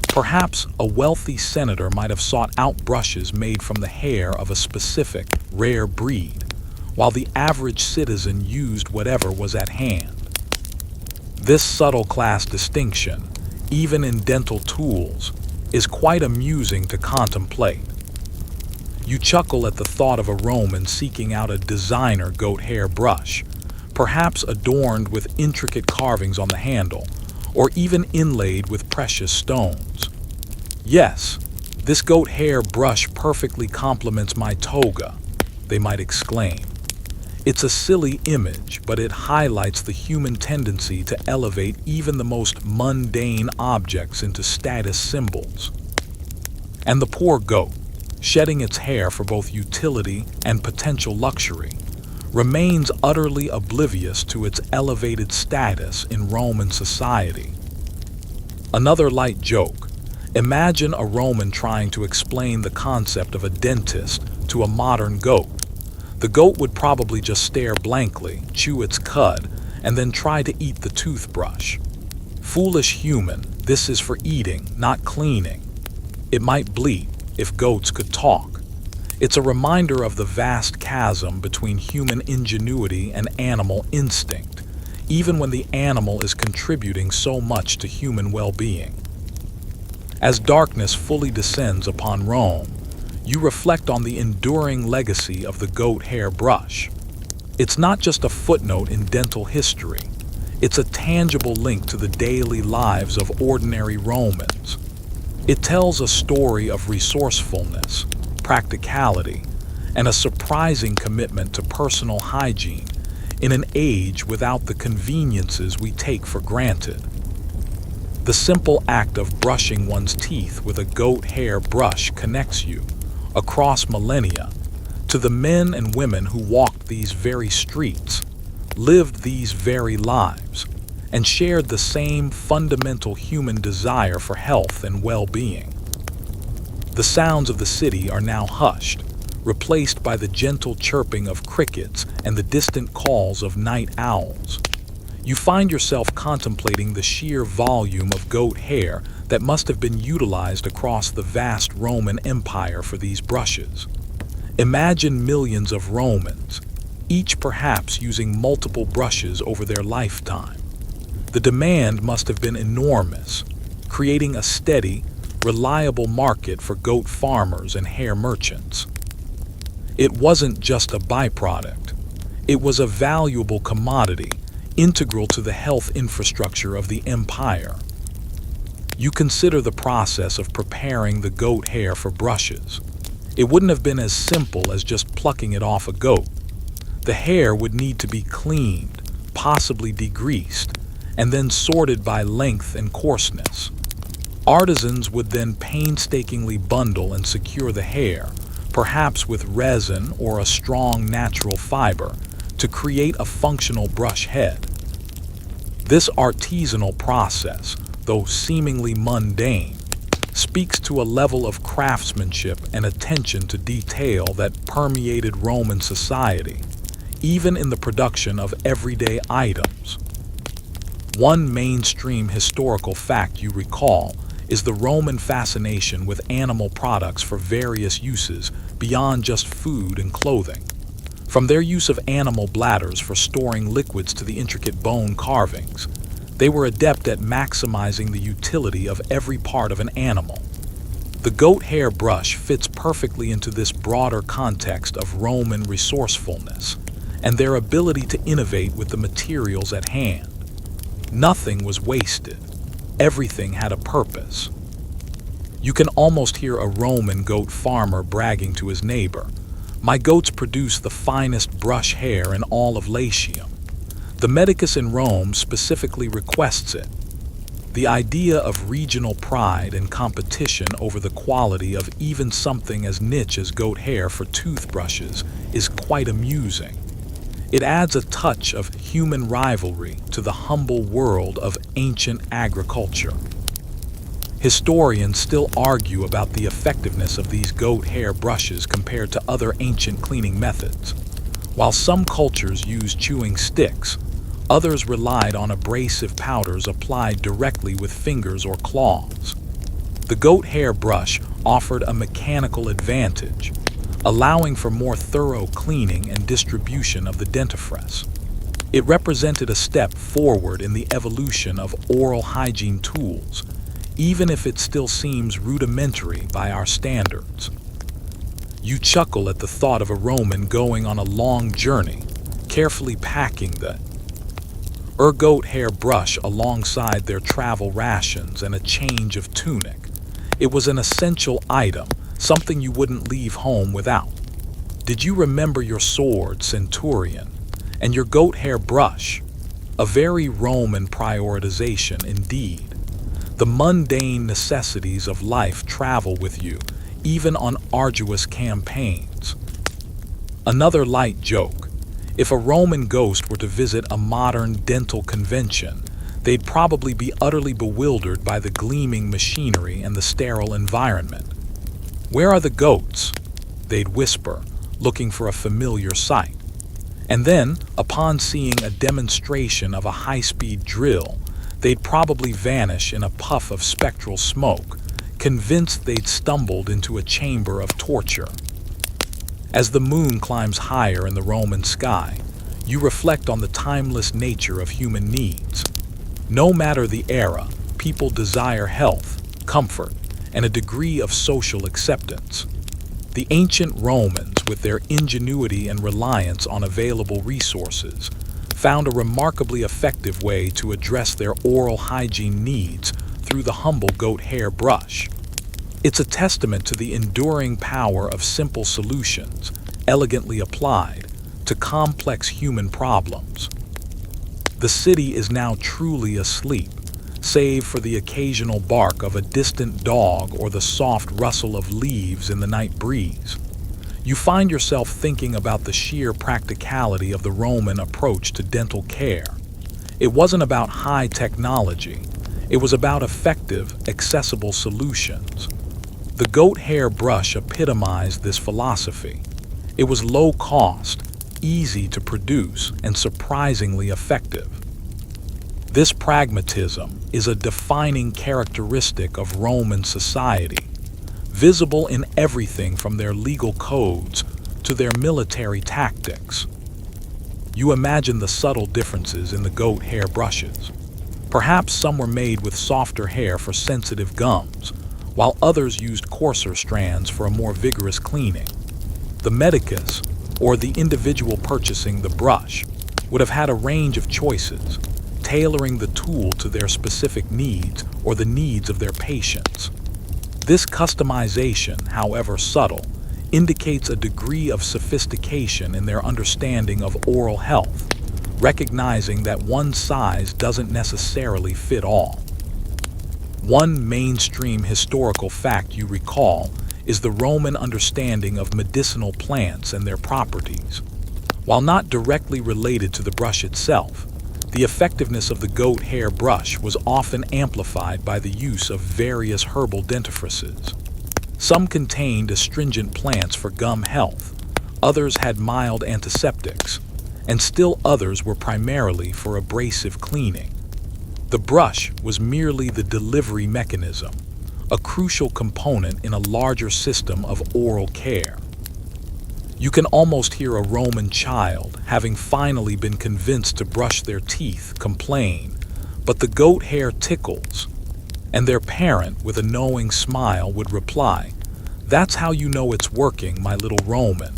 Perhaps a wealthy senator might have sought out brushes made from the hair of a specific, rare breed, while the average citizen used whatever was at hand. This subtle class distinction, even in dental tools, is quite amusing to contemplate. You chuckle at the thought of a Roman seeking out a designer goat hair brush, perhaps adorned with intricate carvings on the handle, or even inlaid with precious stones. "Yes, this goat hair brush perfectly complements my toga," they might exclaim. It's a silly image, but it highlights the human tendency to elevate even the most mundane objects into status symbols. And the poor goat, shedding its hair for both utility and potential luxury, remains utterly oblivious to its elevated status in Roman society. Another light joke: imagine a Roman trying to explain the concept of a dentist to a modern goat. The goat would probably just stare blankly, chew its cud, and then try to eat the toothbrush. Foolish human, this is for eating, not cleaning. It might bleat if goats could talk. It's a reminder of the vast chasm between human ingenuity and animal instinct, even when the animal is contributing so much to human well-being. As darkness fully descends upon Rome, you reflect on the enduring legacy of the goat hair brush. It's not just a footnote in dental history. It's a tangible link to the daily lives of ordinary Romans. It tells a story of resourcefulness, practicality, and a surprising commitment to personal hygiene in an age without the conveniences we take for granted. The simple act of brushing one's teeth with a goat hair brush connects you, across millennia, to the men and women who walked these very streets, lived these very lives, and shared the same fundamental human desire for health and well-being. The sounds of the city are now hushed, replaced by the gentle chirping of crickets and the distant calls of night owls. You find yourself contemplating the sheer volume of goat hair that must have been utilized across the vast Roman Empire for these brushes. Imagine millions of Romans, each perhaps using multiple brushes over their lifetime. The demand must have been enormous, creating a steady, reliable market for goat farmers and hair merchants. It wasn't just a byproduct. It was a valuable commodity, integral to the health infrastructure of the empire. You consider the process of preparing the goat hair for brushes. It wouldn't have been as simple as just plucking it off a goat. The hair would need to be cleaned, possibly degreased, and then sorted by length and coarseness. Artisans would then painstakingly bundle and secure the hair, perhaps with resin or a strong natural fiber, to create a functional brush head. This artisanal process, though seemingly mundane, speaks to a level of craftsmanship and attention to detail that permeated Roman society, even in the production of everyday items. One mainstream historical fact you recall is the Roman fascination with animal products for various uses beyond just food and clothing. From their use of animal bladders for storing liquids to the intricate bone carvings, they were adept at maximizing the utility of every part of an animal. The goat hair brush fits perfectly into this broader context of Roman resourcefulness and their ability to innovate with the materials at hand. Nothing was wasted. Everything had a purpose. You can almost hear a Roman goat farmer bragging to his neighbor, "My goats produce the finest brush hair in all of Latium." The Medicus in Rome specifically requests it. The idea of regional pride and competition over the quality of even something as niche as goat hair for toothbrushes is quite amusing. It adds a touch of human rivalry to the humble world of ancient agriculture. Historians still argue about the effectiveness of these goat hair brushes compared to other ancient cleaning methods. While some cultures used chewing sticks, others relied on abrasive powders applied directly with fingers or claws. The goat hair brush offered a mechanical advantage, allowing for more thorough cleaning and distribution of the dentifrice. It represented a step forward in the evolution of oral hygiene tools, even if it still seems rudimentary by our standards. You chuckle at the thought of a Roman going on a long journey, carefully packing the goat hair brush alongside their travel rations and a change of tunic. It was an essential item, something you wouldn't leave home without. Did you remember your sword, centurion, and your goat hair brush? A very Roman prioritization indeed. The mundane necessities of life travel with you, even on arduous campaigns. Another light joke. If a Roman ghost were to visit a modern dental convention, they'd probably be utterly bewildered by the gleaming machinery and the sterile environment. "Where are the goats?" they'd whisper, looking for a familiar sight. And then, upon seeing a demonstration of a high-speed drill, they'd probably vanish in a puff of spectral smoke, convinced they'd stumbled into a chamber of torture. As the moon climbs higher in the Roman sky, you reflect on the timeless nature of human needs. No matter the era, people desire health, comfort, and a degree of social acceptance. The ancient Romans, with their ingenuity and reliance on available resources, found a remarkably effective way to address their oral hygiene needs through the humble goat hair brush. It's a testament to the enduring power of simple solutions, elegantly applied, to complex human problems. The city is now truly asleep, save for the occasional bark of a distant dog or the soft rustle of leaves in the night breeze. You find yourself thinking about the sheer practicality of the Roman approach to dental care. It wasn't about high technology. It was about effective, accessible solutions. The goat hair brush epitomized this philosophy. It was low cost, easy to produce, and surprisingly effective. This pragmatism is a defining characteristic of Roman society, visible in everything from their legal codes to their military tactics. You imagine the subtle differences in the goat hair brushes. Perhaps some were made with softer hair for sensitive gums, while others used coarser strands for a more vigorous cleaning. The medicus, or the individual purchasing the brush, would have had a range of choices, tailoring the tool to their specific needs or the needs of their patients. This customization, however subtle, indicates a degree of sophistication in their understanding of oral health, recognizing that one size doesn't necessarily fit all. One mainstream historical fact you recall is the Roman understanding of medicinal plants and their properties. While not directly related to the brush itself, the effectiveness of the goat hair brush was often amplified by the use of various herbal dentifrices. Some contained astringent plants for gum health, others had mild antiseptics, and still others were primarily for abrasive cleaning. The brush was merely the delivery mechanism, a crucial component in a larger system of oral care. You can almost hear a Roman child, having finally been convinced to brush their teeth, complain, "But the goat hair tickles." And their parent, with a knowing smile, would reply, "That's how you know it's working, my little Roman."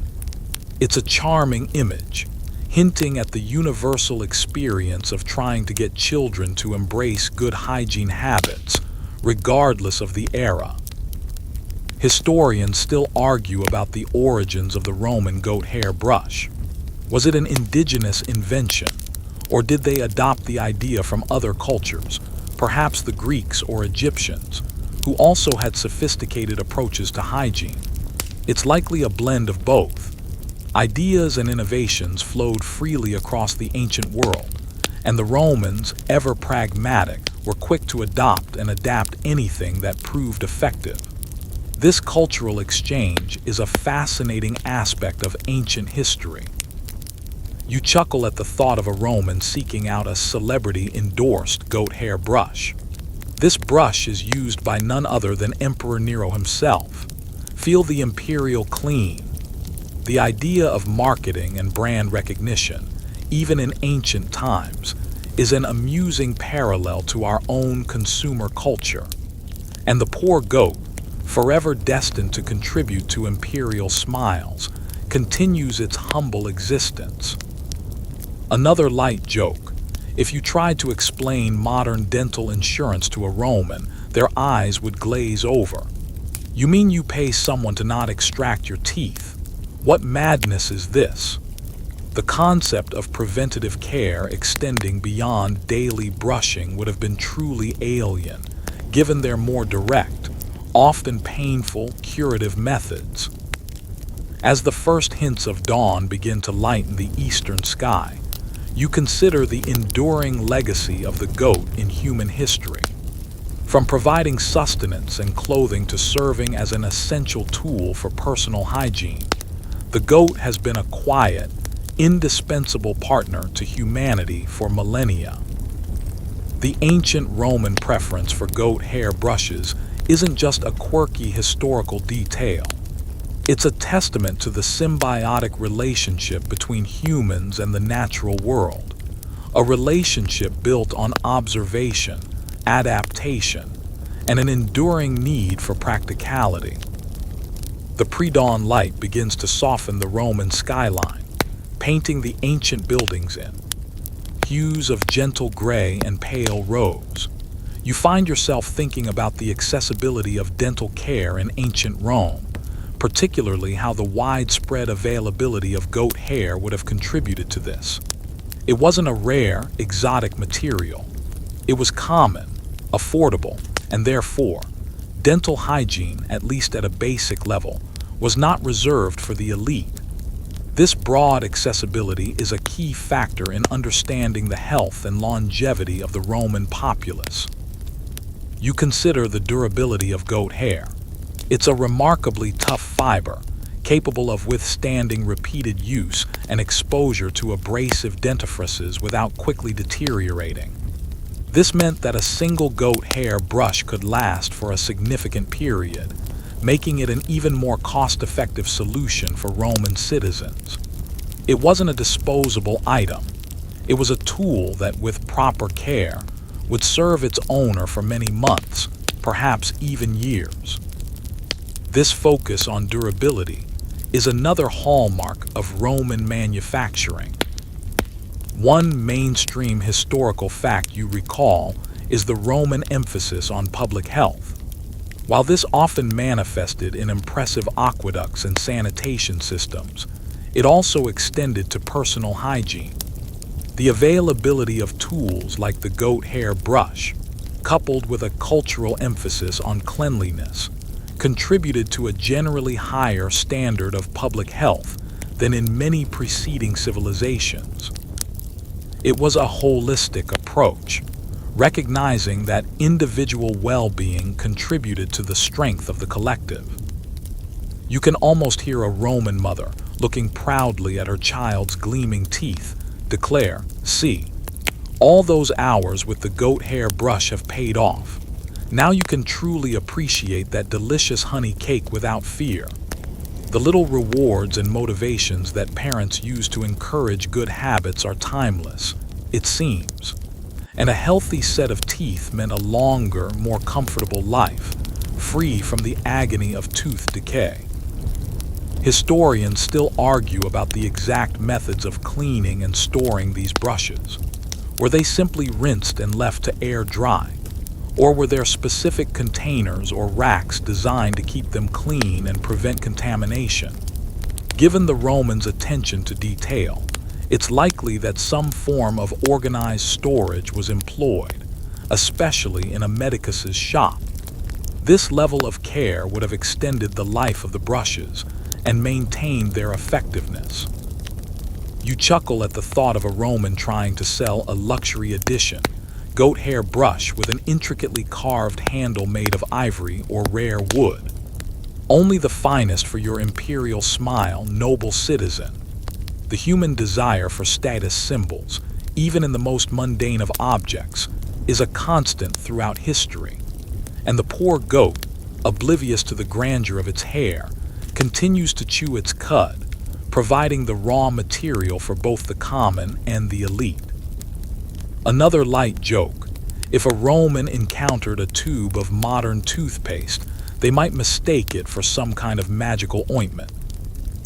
It's a charming image, hinting at the universal experience of trying to get children to embrace good hygiene habits, regardless of the era. Historians still argue about the origins of the Roman goat hair brush. Was it an indigenous invention, or did they adopt the idea from other cultures, perhaps the Greeks or Egyptians, who also had sophisticated approaches to hygiene? It's likely a blend of both. Ideas and innovations flowed freely across the ancient world, and the Romans, ever pragmatic, were quick to adopt and adapt anything that proved effective. This cultural exchange is a fascinating aspect of ancient history. You chuckle at the thought of a Roman seeking out a celebrity-endorsed goat hair brush. This brush is used by none other than Emperor Nero himself. Feel the imperial clean. The idea of marketing and brand recognition, even in ancient times, is an amusing parallel to our own consumer culture. And the poor goat, forever destined to contribute to imperial smiles, continues its humble existence. Another light joke: if you tried to explain modern dental insurance to a Roman, their eyes would glaze over. You mean you pay someone to not extract your teeth? What madness is this? The concept of preventative care extending beyond daily brushing would have been truly alien, given their more direct, often painful, curative methods. As the first hints of dawn begin to lighten the eastern sky, you consider the enduring legacy of the goat in human history. From providing sustenance and clothing to serving as an essential tool for personal hygiene, the goat has been a quiet, indispensable partner to humanity for millennia. The ancient Roman preference for goat hair brushes isn't just a quirky historical detail. It's a testament to the symbiotic relationship between humans and the natural world, a relationship built on observation, adaptation, and an enduring need for practicality. The pre-dawn light begins to soften the Roman skyline, painting the ancient buildings in hues of gentle gray and pale rose. You find yourself thinking about the accessibility of dental care in ancient Rome, particularly how the widespread availability of goat hair would have contributed to this. It wasn't a rare, exotic material. It was common, affordable, and therefore, dental hygiene, at least at a basic level, was not reserved for the elite. This broad accessibility is a key factor in understanding the health and longevity of the Roman populace. You consider the durability of goat hair. It's a remarkably tough fiber, capable of withstanding repeated use and exposure to abrasive dentifrices without quickly deteriorating. This meant that a single goat hair brush could last for a significant period, making it an even more cost-effective solution for Roman citizens. It wasn't a disposable item. It was a tool that, with proper care, would serve its owner for many months, perhaps even years. This focus on durability is another hallmark of Roman manufacturing. One mainstream historical fact you recall is the Roman emphasis on public health. While this often manifested in impressive aqueducts and sanitation systems, it also extended to personal hygiene. The availability of tools like the goat hair brush, coupled with a cultural emphasis on cleanliness, contributed to a generally higher standard of public health than in many preceding civilizations. It was a holistic approach, recognizing that individual well-being contributed to the strength of the collective. You can almost hear a Roman mother, looking proudly at her child's gleaming teeth, declare, "See, all those hours with the goat hair brush have paid off. Now you can truly appreciate that delicious honey cake without fear." The little rewards and motivations that parents use to encourage good habits are timeless, it seems. And a healthy set of teeth meant a longer, more comfortable life, free from the agony of tooth decay. Historians still argue about the exact methods of cleaning and storing these brushes. Were they simply rinsed and left to air dry? Or were there specific containers or racks designed to keep them clean and prevent contamination? Given the Romans' attention to detail, it's likely that some form of organized storage was employed, especially in a medicus's shop. This level of care would have extended the life of the brushes and maintained their effectiveness. You chuckle at the thought of a Roman trying to sell a luxury edition goat hair brush with an intricately carved handle made of ivory or rare wood. Only the finest for your imperial smile, noble citizen. The human desire for status symbols, even in the most mundane of objects, is a constant throughout history. And the poor goat, oblivious to the grandeur of its hair, continues to chew its cud, providing the raw material for both the common and the elite. Another light joke: if a Roman encountered a tube of modern toothpaste, they might mistake it for some kind of magical ointment.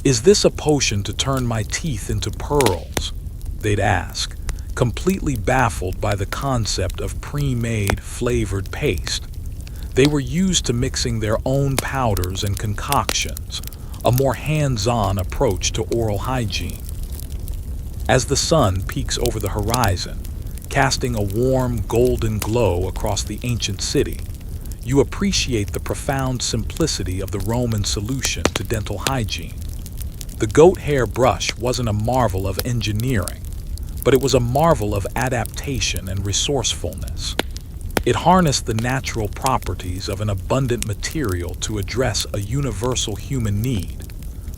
"Is this a potion to turn my teeth into pearls?" they'd ask, completely baffled by the concept of pre-made, flavored paste. They were used to mixing their own powders and concoctions, a more hands-on approach to oral hygiene. As the sun peaks over the horizon, casting a warm, golden glow across the ancient city, you appreciate the profound simplicity of the Roman solution to dental hygiene. The goat hair brush wasn't a marvel of engineering, but it was a marvel of adaptation and resourcefulness. It harnessed the natural properties of an abundant material to address a universal human need,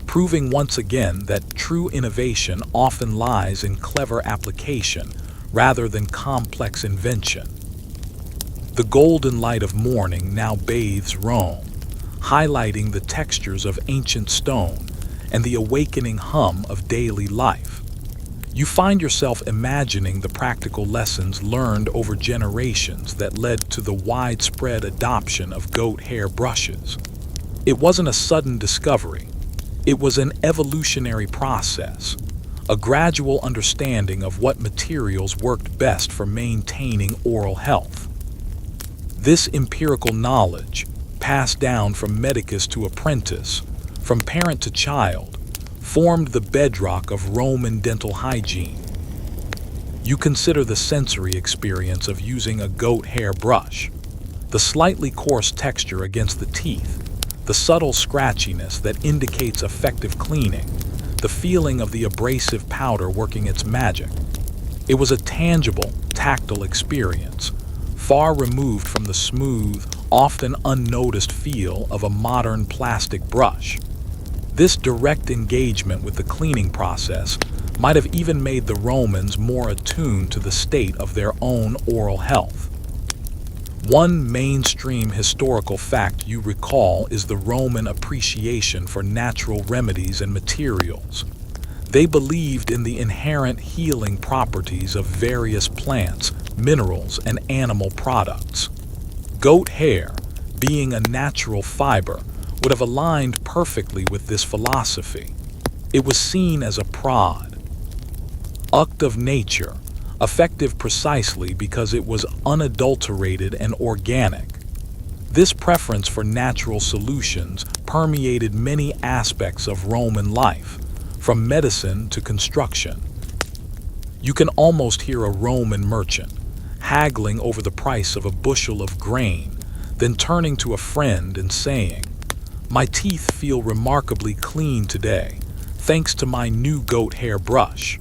proving once again that true innovation often lies in clever application rather than complex invention. The golden light of morning now bathes Rome, highlighting the textures of ancient stone and the awakening hum of daily life. You find yourself imagining the practical lessons learned over generations that led to the widespread adoption of goat hair brushes. It wasn't a sudden discovery. It was an evolutionary process, a gradual understanding of what materials worked best for maintaining oral health. This empirical knowledge, passed down from medicus to apprentice, from parent to child, formed the bedrock of Roman dental hygiene. You consider the sensory experience of using a goat hair brush, the slightly coarse texture against the teeth, the subtle scratchiness that indicates effective cleaning, the feeling of the abrasive powder working its magic. It was a tangible, tactile experience, far removed from the smooth, often unnoticed feel of a modern plastic brush. This direct engagement with the cleaning process might have even made the Romans more attuned to the state of their own oral health. One mainstream historical fact you recall is the Roman appreciation for natural remedies and materials. They believed in the inherent healing properties of various plants, minerals, and animal products. Goat hair, being a natural fiber, would have aligned perfectly with this philosophy. It was seen as a product of nature, effective precisely because it was unadulterated and organic. This preference for natural solutions permeated many aspects of Roman life, from medicine to construction. You can almost hear a Roman merchant haggling over the price of a bushel of grain, then turning to a friend and saying, "My teeth feel remarkably clean today, thanks to my new goat hair brush.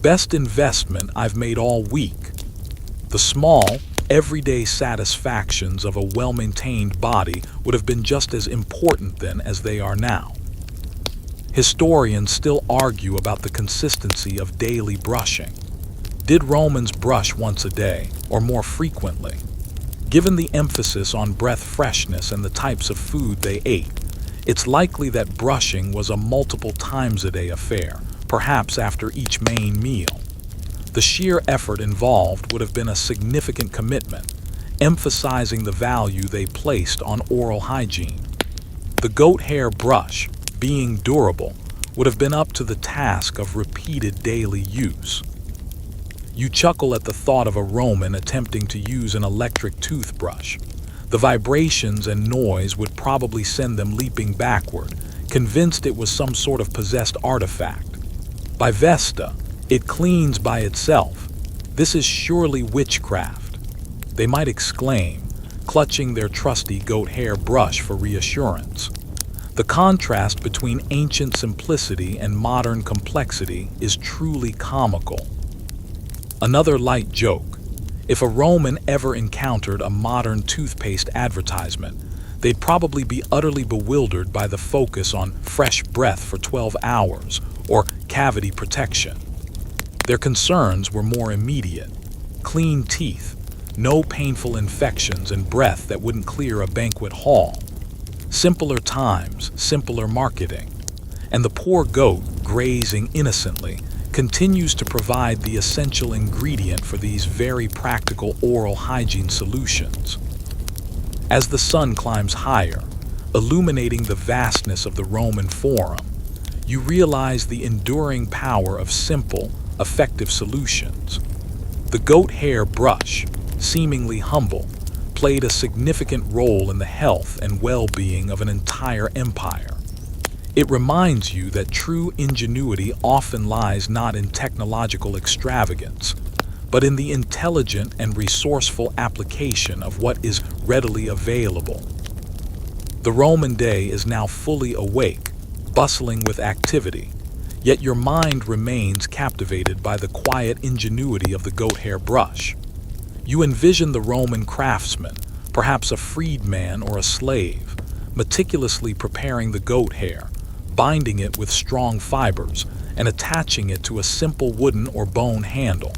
Best investment I've made all week." The small, everyday satisfactions of a well-maintained body would have been just as important then as they are now. Historians still argue about the consistency of daily brushing. Did Romans brush once a day, or more frequently? Given the emphasis on breath freshness and the types of food they ate, it's likely that brushing was a multiple times a day affair, perhaps after each main meal. The sheer effort involved would have been a significant commitment, emphasizing the value they placed on oral hygiene. The goat hair brush, being durable, would have been up to the task of repeated daily use. You chuckle at the thought of a Roman attempting to use an electric toothbrush. The vibrations and noise would probably send them leaping backward, convinced it was some sort of possessed artifact. By Vesta, it cleans by itself. This is surely witchcraft, they might exclaim, clutching their trusty goat hair brush for reassurance. The contrast between ancient simplicity and modern complexity is truly comical. Another light joke: if a Roman ever encountered a modern toothpaste advertisement, they'd probably be utterly bewildered by the focus on fresh breath for 12 hours or cavity protection. Their concerns were more immediate: clean teeth, no painful infections, and breath that wouldn't clear a banquet hall. Simpler times, simpler marketing. And the poor goat, grazing innocently, continues to provide the essential ingredient for these very practical oral hygiene solutions. As the sun climbs higher, illuminating the vastness of the Roman Forum, you realize the enduring power of simple, effective solutions. The goat hair brush, seemingly humble, played a significant role in the health and well-being of an entire empire. It reminds you that true ingenuity often lies not in technological extravagance, but in the intelligent and resourceful application of what is readily available. The Roman day is now fully awake, bustling with activity, yet your mind remains captivated by the quiet ingenuity of the goat hair brush. You envision the Roman craftsman, perhaps a freedman or a slave, meticulously preparing the goat hair, binding it with strong fibers, and attaching it to a simple wooden or bone handle.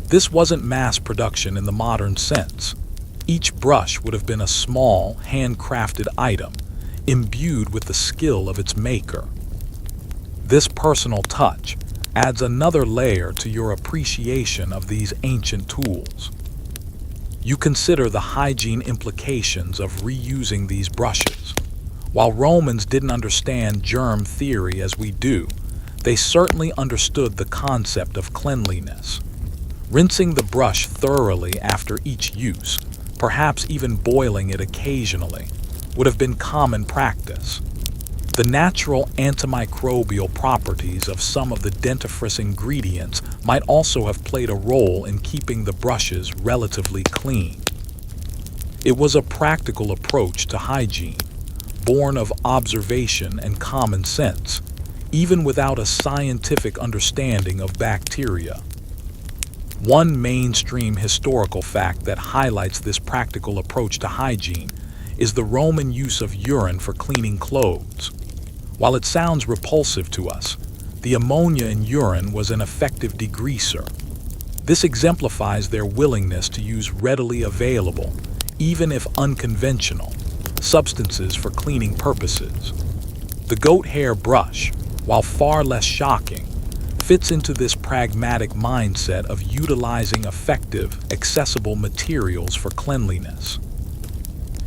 This wasn't mass production in the modern sense. Each brush would have been a small, handcrafted item, imbued with the skill of its maker. This personal touch adds another layer to your appreciation of these ancient tools. You consider the hygiene implications of reusing these brushes. While Romans didn't understand germ theory as we do, they certainly understood the concept of cleanliness. Rinsing the brush thoroughly after each use, perhaps even boiling it occasionally, would have been common practice. The natural antimicrobial properties of some of the dentifrice ingredients might also have played a role in keeping the brushes relatively clean. It was a practical approach to hygiene, born of observation and common sense, even without a scientific understanding of bacteria. One mainstream historical fact that highlights this practical approach to hygiene is the Roman use of urine for cleaning clothes. While it sounds repulsive to us, the ammonia in urine was an effective degreaser. This exemplifies their willingness to use readily available, even if unconventional, substances for cleaning purposes. The goat hair brush, while far less shocking, fits into this pragmatic mindset of utilizing effective, accessible materials for cleanliness.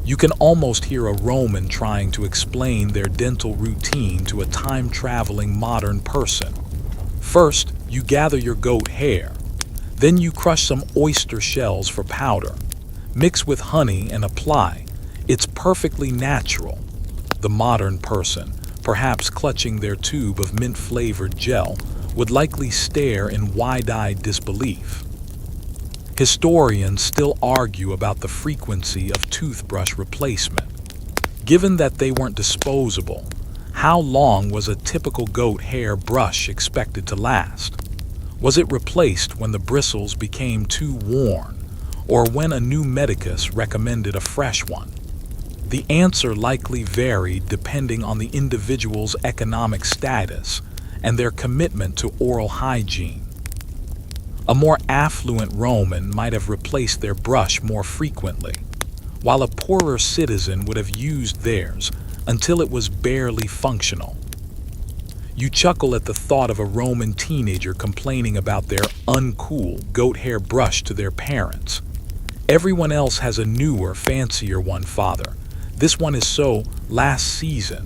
You can almost hear a Roman trying to explain their dental routine to a time-traveling modern person. First, you gather your goat hair. Then you crush some oyster shells for powder. Mix with honey and apply. It's perfectly natural. The modern person, perhaps clutching their tube of mint-flavored gel, would likely stare in wide-eyed disbelief. Historians still argue about the frequency of toothbrush replacement. Given that they weren't disposable, how long was a typical goat hair brush expected to last? Was it replaced when the bristles became too worn, or when a new medicus recommended a fresh one? The answer likely varied depending on the individual's economic status and their commitment to oral hygiene. A more affluent Roman might have replaced their brush more frequently, while a poorer citizen would have used theirs until it was barely functional. You chuckle at the thought of a Roman teenager complaining about their uncool goat hair brush to their parents. Everyone else has a newer, fancier one, father. This one is so last season.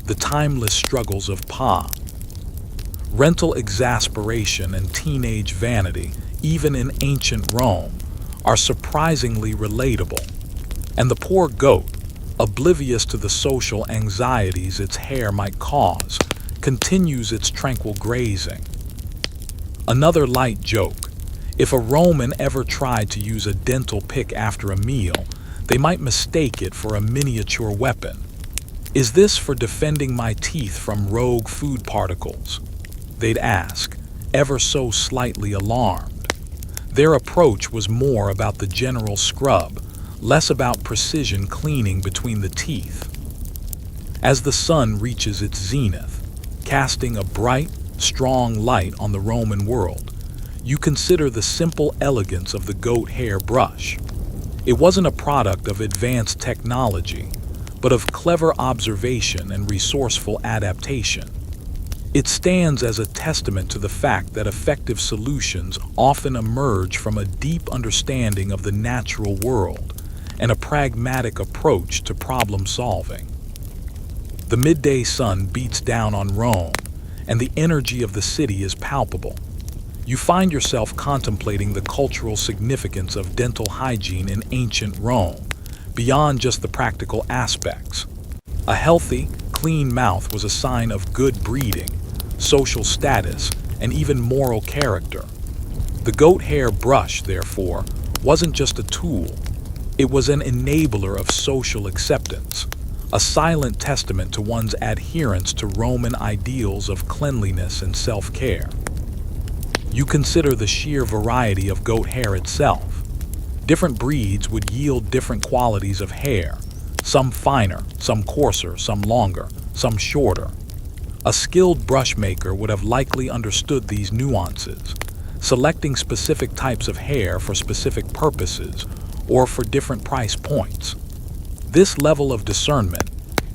The timeless struggles of Pa. Rental exasperation and teenage vanity, even in ancient Rome, are surprisingly relatable. And the poor goat, oblivious to the social anxieties its hair might cause, continues its tranquil grazing. Another light joke: if a Roman ever tried to use a dental pick after a meal, they might mistake it for a miniature weapon. Is this for defending my teeth from rogue food particles? They'd ask, ever so slightly alarmed. Their approach was more about the general scrub, less about precision cleaning between the teeth. As the sun reaches its zenith, casting a bright, strong light on the Roman world, you consider the simple elegance of the goat hair brush. It wasn't a product of advanced technology, but of clever observation and resourceful adaptation. It stands as a testament to the fact that effective solutions often emerge from a deep understanding of the natural world and a pragmatic approach to problem solving. The midday sun beats down on Rome, and the energy of the city is palpable. You find yourself contemplating the cultural significance of dental hygiene in ancient Rome, beyond just the practical aspects. A healthy, clean mouth was a sign of good breeding, social status, and even moral character. The goat hair brush, therefore, wasn't just a tool. It was an enabler of social acceptance, a silent testament to one's adherence to Roman ideals of cleanliness and self-care. You consider the sheer variety of goat hair itself. Different breeds would yield different qualities of hair, some finer, some coarser, some longer, some shorter. A skilled brush maker would have likely understood these nuances, selecting specific types of hair for specific purposes or for different price points. This level of discernment,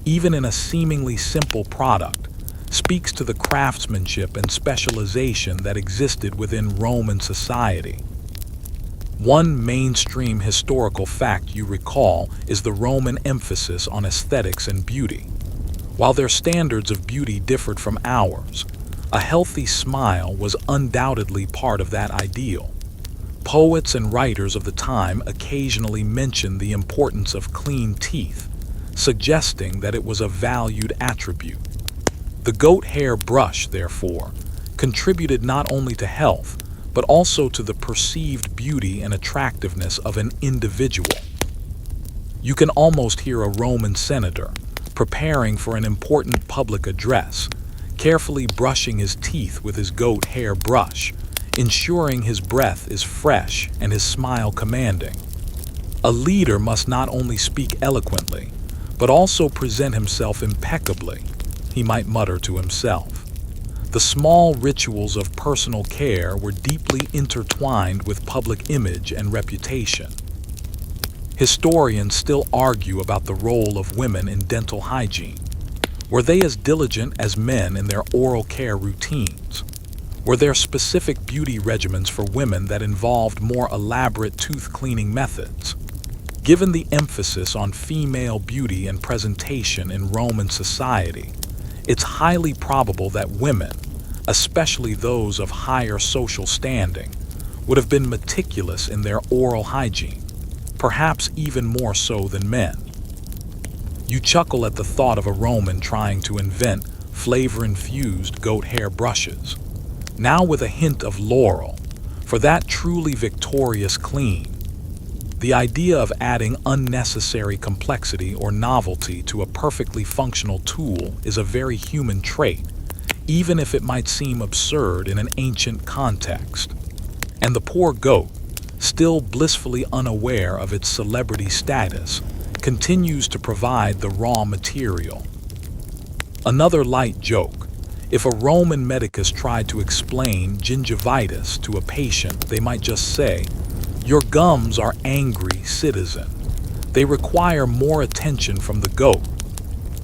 even in a seemingly simple product, speaks to the craftsmanship and specialization that existed within Roman society. One mainstream historical fact you recall is the Roman emphasis on aesthetics and beauty. While their standards of beauty differed from ours, a healthy smile was undoubtedly part of that ideal. Poets and writers of the time occasionally mentioned the importance of clean teeth, suggesting that it was a valued attribute. The goat hair brush, therefore, contributed not only to health, but also to the perceived beauty and attractiveness of an individual. You can almost hear a Roman senator, preparing for an important public address, carefully brushing his teeth with his goat hair brush, ensuring his breath is fresh and his smile commanding. A leader must not only speak eloquently, but also present himself impeccably, he might mutter to himself. The small rituals of personal care were deeply intertwined with public image and reputation. Historians still argue about the role of women in dental hygiene. Were they as diligent as men in their oral care routines? Were there specific beauty regimens for women that involved more elaborate tooth cleaning methods? Given the emphasis on female beauty and presentation in Roman society, it's highly probable that women, especially those of higher social standing, would have been meticulous in their oral hygiene, perhaps even more so than men. You chuckle at the thought of a Roman trying to invent flavor-infused goat hair brushes, now with a hint of laurel, for that truly victorious clean. The idea of adding unnecessary complexity or novelty to a perfectly functional tool is a very human trait, even if it might seem absurd in an ancient context. And the poor goat, still blissfully unaware of its celebrity status, continues to provide the raw material. Another light joke: if a Roman medicus tried to explain gingivitis to a patient, they might just say, "Your gums are angry, citizen." They require more attention from the goat.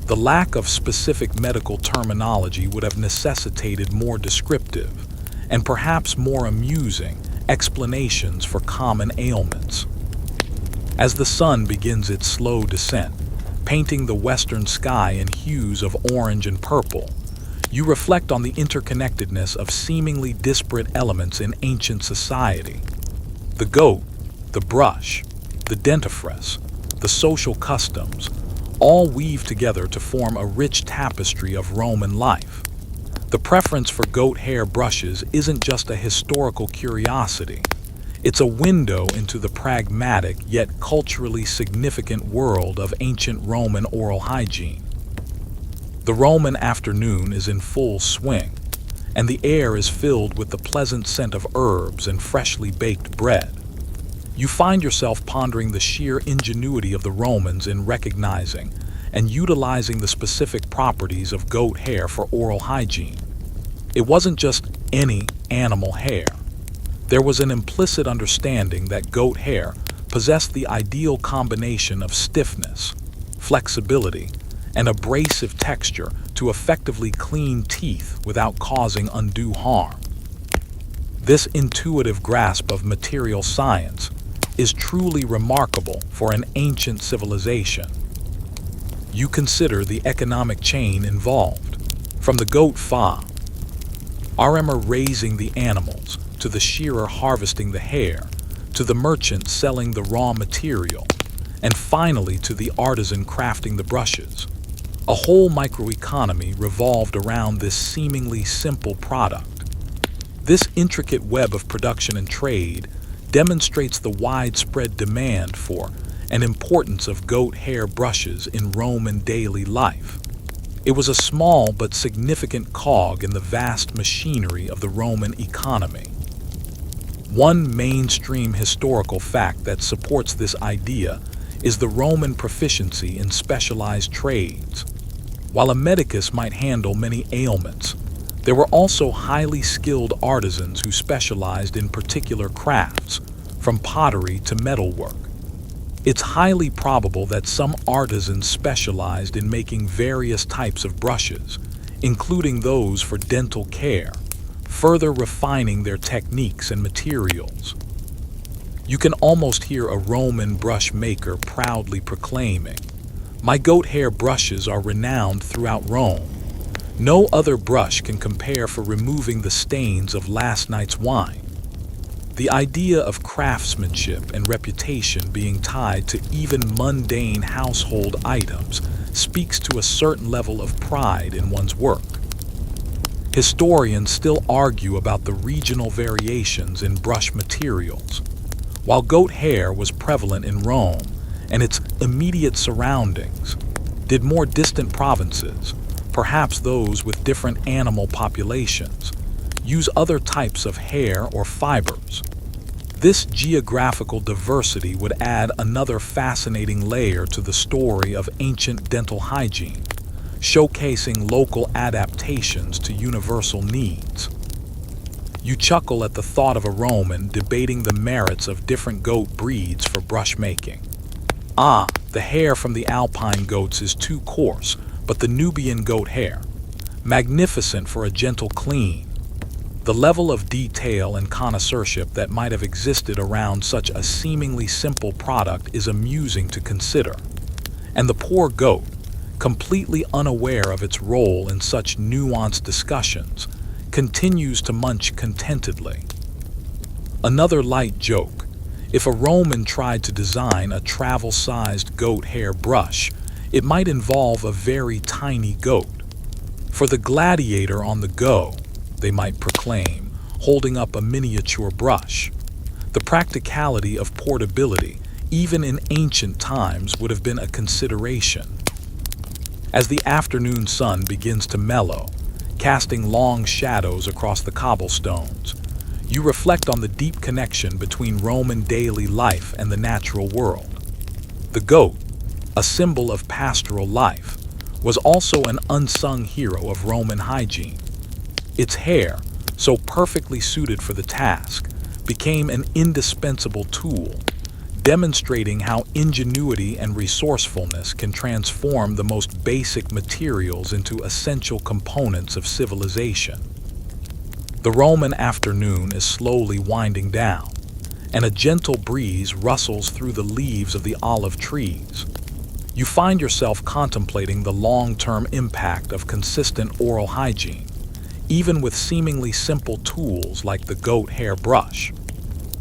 The lack of specific medical terminology would have necessitated more descriptive, and perhaps more amusing, explanations for common ailments. As the sun begins its slow descent, painting the western sky in hues of orange and purple, you reflect on the interconnectedness of seemingly disparate elements in ancient society. The goat, the brush, the dentifrice, the social customs, all weave together to form a rich tapestry of Roman life. The preference for goat hair brushes isn't just a historical curiosity. It's a window into the pragmatic yet culturally significant world of ancient Roman oral hygiene. The Roman afternoon is in full swing, and the air is filled with the pleasant scent of herbs and freshly baked bread. You find yourself pondering the sheer ingenuity of the Romans in recognizing and utilizing the specific properties of goat hair for oral hygiene. It wasn't just any animal hair. There was an implicit understanding that goat hair possessed the ideal combination of stiffness, flexibility, and abrasive texture to effectively clean teeth without causing undue harm. This intuitive grasp of material science is truly remarkable for an ancient civilization. You consider the economic chain involved, from the goat farmer raising the animals, to the shearer harvesting the hair, to the merchant selling the raw material, and finally to the artisan crafting the brushes. A whole microeconomy revolved around this seemingly simple product. This intricate web of production and trade demonstrates the widespread demand for and importance of goat hair brushes in Roman daily life. It was a small but significant cog in the vast machinery of the Roman economy. One mainstream historical fact that supports this idea is the Roman proficiency in specialized trades. While a medicus might handle many ailments, there were also highly skilled artisans who specialized in particular crafts, from pottery to metalwork. It's highly probable that some artisans specialized in making various types of brushes, including those for dental care, further refining their techniques and materials. You can almost hear a Roman brush maker proudly proclaiming, "My goat hair brushes are renowned throughout Rome. No other brush can compare for removing the stains of last night's wine." The idea of craftsmanship and reputation being tied to even mundane household items speaks to a certain level of pride in one's work. Historians still argue about the regional variations in brush materials. While goat hair was prevalent in Rome and its immediate surroundings, did more distant provinces, perhaps those with different animal populations, use other types of hair or fibers. This geographical diversity would add another fascinating layer to the story of ancient dental hygiene, showcasing local adaptations to universal needs. You chuckle at the thought of a Roman debating the merits of different goat breeds for brush making. Ah, the hair from the alpine goats is too coarse, but the Nubian goat hair, magnificent for a gentle clean. The level of detail and connoisseurship that might have existed around such a seemingly simple product is amusing to consider. And the poor goat, completely unaware of its role in such nuanced discussions, continues to munch contentedly. Another light joke: if a Roman tried to design a travel-sized goat hair brush, it might involve a very tiny goat. For the gladiator on the go, they might proclaim, holding up a miniature brush. The practicality of portability, even in ancient times, would have been a consideration. As the afternoon sun begins to mellow, casting long shadows across the cobblestones, you reflect on the deep connection between Roman daily life and the natural world. The goat, a symbol of pastoral life, was also an unsung hero of Roman hygiene. Its hair, so perfectly suited for the task, became an indispensable tool, demonstrating how ingenuity and resourcefulness can transform the most basic materials into essential components of civilization. The Roman afternoon is slowly winding down, and a gentle breeze rustles through the leaves of the olive trees. You find yourself contemplating the long-term impact of consistent oral hygiene, even with seemingly simple tools like the goat hair brush.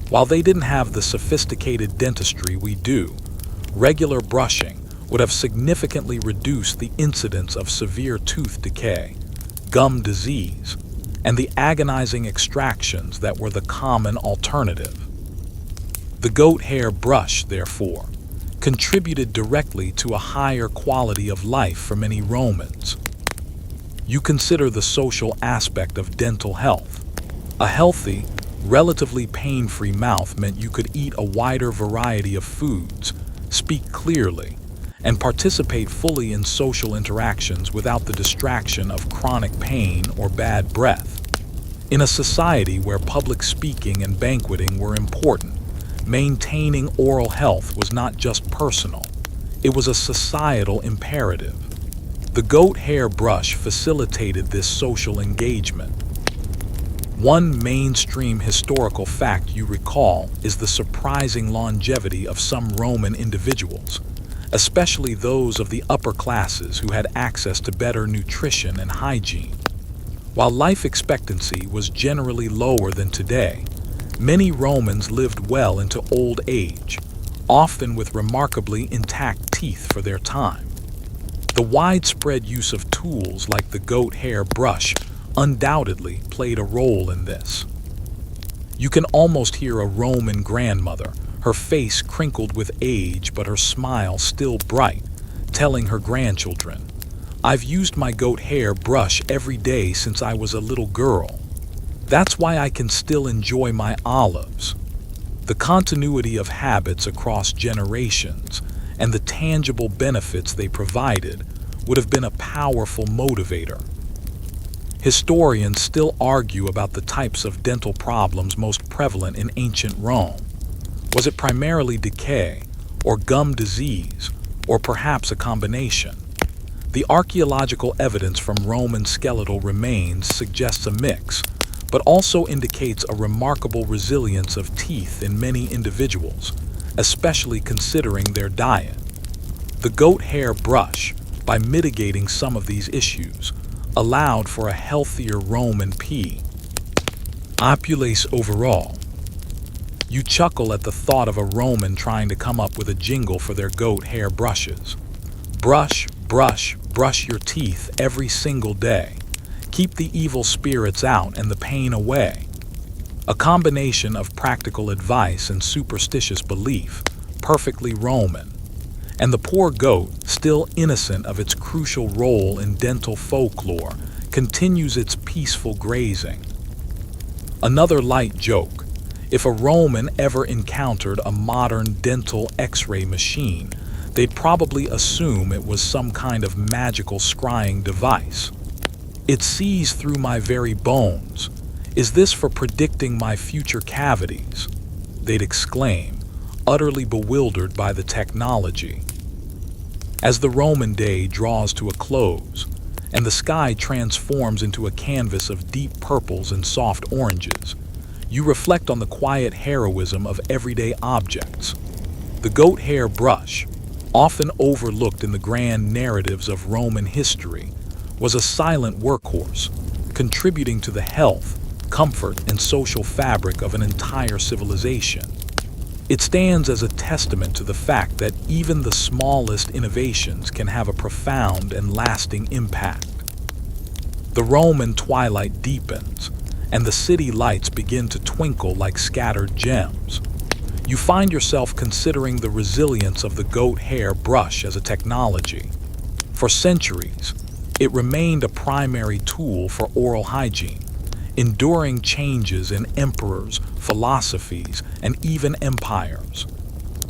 While they didn't have the sophisticated dentistry we do, regular brushing would have significantly reduced the incidence of severe tooth decay, gum disease, and the agonizing extractions that were the common alternative. The goat hair brush, therefore, contributed directly to a higher quality of life for many Romans. You consider the social aspect of dental health. A healthy, relatively pain-free mouth meant you could eat a wider variety of foods, speak clearly, and participate fully in social interactions without the distraction of chronic pain or bad breath. In a society where public speaking and banqueting were important, maintaining oral health was not just personal, it was a societal imperative. The goat hair brush facilitated this social engagement. One mainstream historical fact you recall is the surprising longevity of some Roman individuals, especially those of the upper classes who had access to better nutrition and hygiene. While life expectancy was generally lower than today, many Romans lived well into old age, often with remarkably intact teeth for their time. The widespread use of tools like the goat hair brush undoubtedly played a role in this. You can almost hear a Roman grandmother, her face crinkled with age but her smile still bright, telling her grandchildren, "I've used my goat hair brush every day since I was a little girl. That's why I can still enjoy my olives." The continuity of habits across generations and the tangible benefits they provided would have been a powerful motivator. Historians still argue about the types of dental problems most prevalent in ancient Rome. Was it primarily decay, or gum disease, or perhaps a combination? The archaeological evidence from Roman skeletal remains suggests a mix, but also indicates a remarkable resilience of teeth in many individuals, especially considering their diet. The goat hair brush, by mitigating some of these issues, allowed for a healthier Roman populace overall. You chuckle at the thought of a Roman trying to come up with a jingle for their goat hair brushes. Brush, brush, brush your teeth every single day. Keep the evil spirits out and the pain away. A combination of practical advice and superstitious belief, perfectly Roman. and the poor goat, still innocent of its crucial role in dental folklore, continues its peaceful grazing. Another light joke: if a Roman ever encountered a modern dental X-ray machine, they'd probably assume it was some kind of magical scrying device. "It sees through my very bones. Is this for predicting my future cavities?" they'd exclaim, utterly bewildered by the technology. As the Roman day draws to a close, and the sky transforms into a canvas of deep purples and soft oranges, you reflect on the quiet heroism of everyday objects. The goat hair brush, often overlooked in the grand narratives of Roman history, was a silent workhorse, contributing to the health, comfort, and social fabric of an entire civilization. It stands as a testament to the fact that even the smallest innovations can have a profound and lasting impact. The Roman twilight deepens, and the city lights begin to twinkle like scattered gems. You find yourself considering the resilience of the goat hair brush as a technology. For centuries, it remained a primary tool for oral hygiene, enduring changes in emperors, philosophies, and even empires.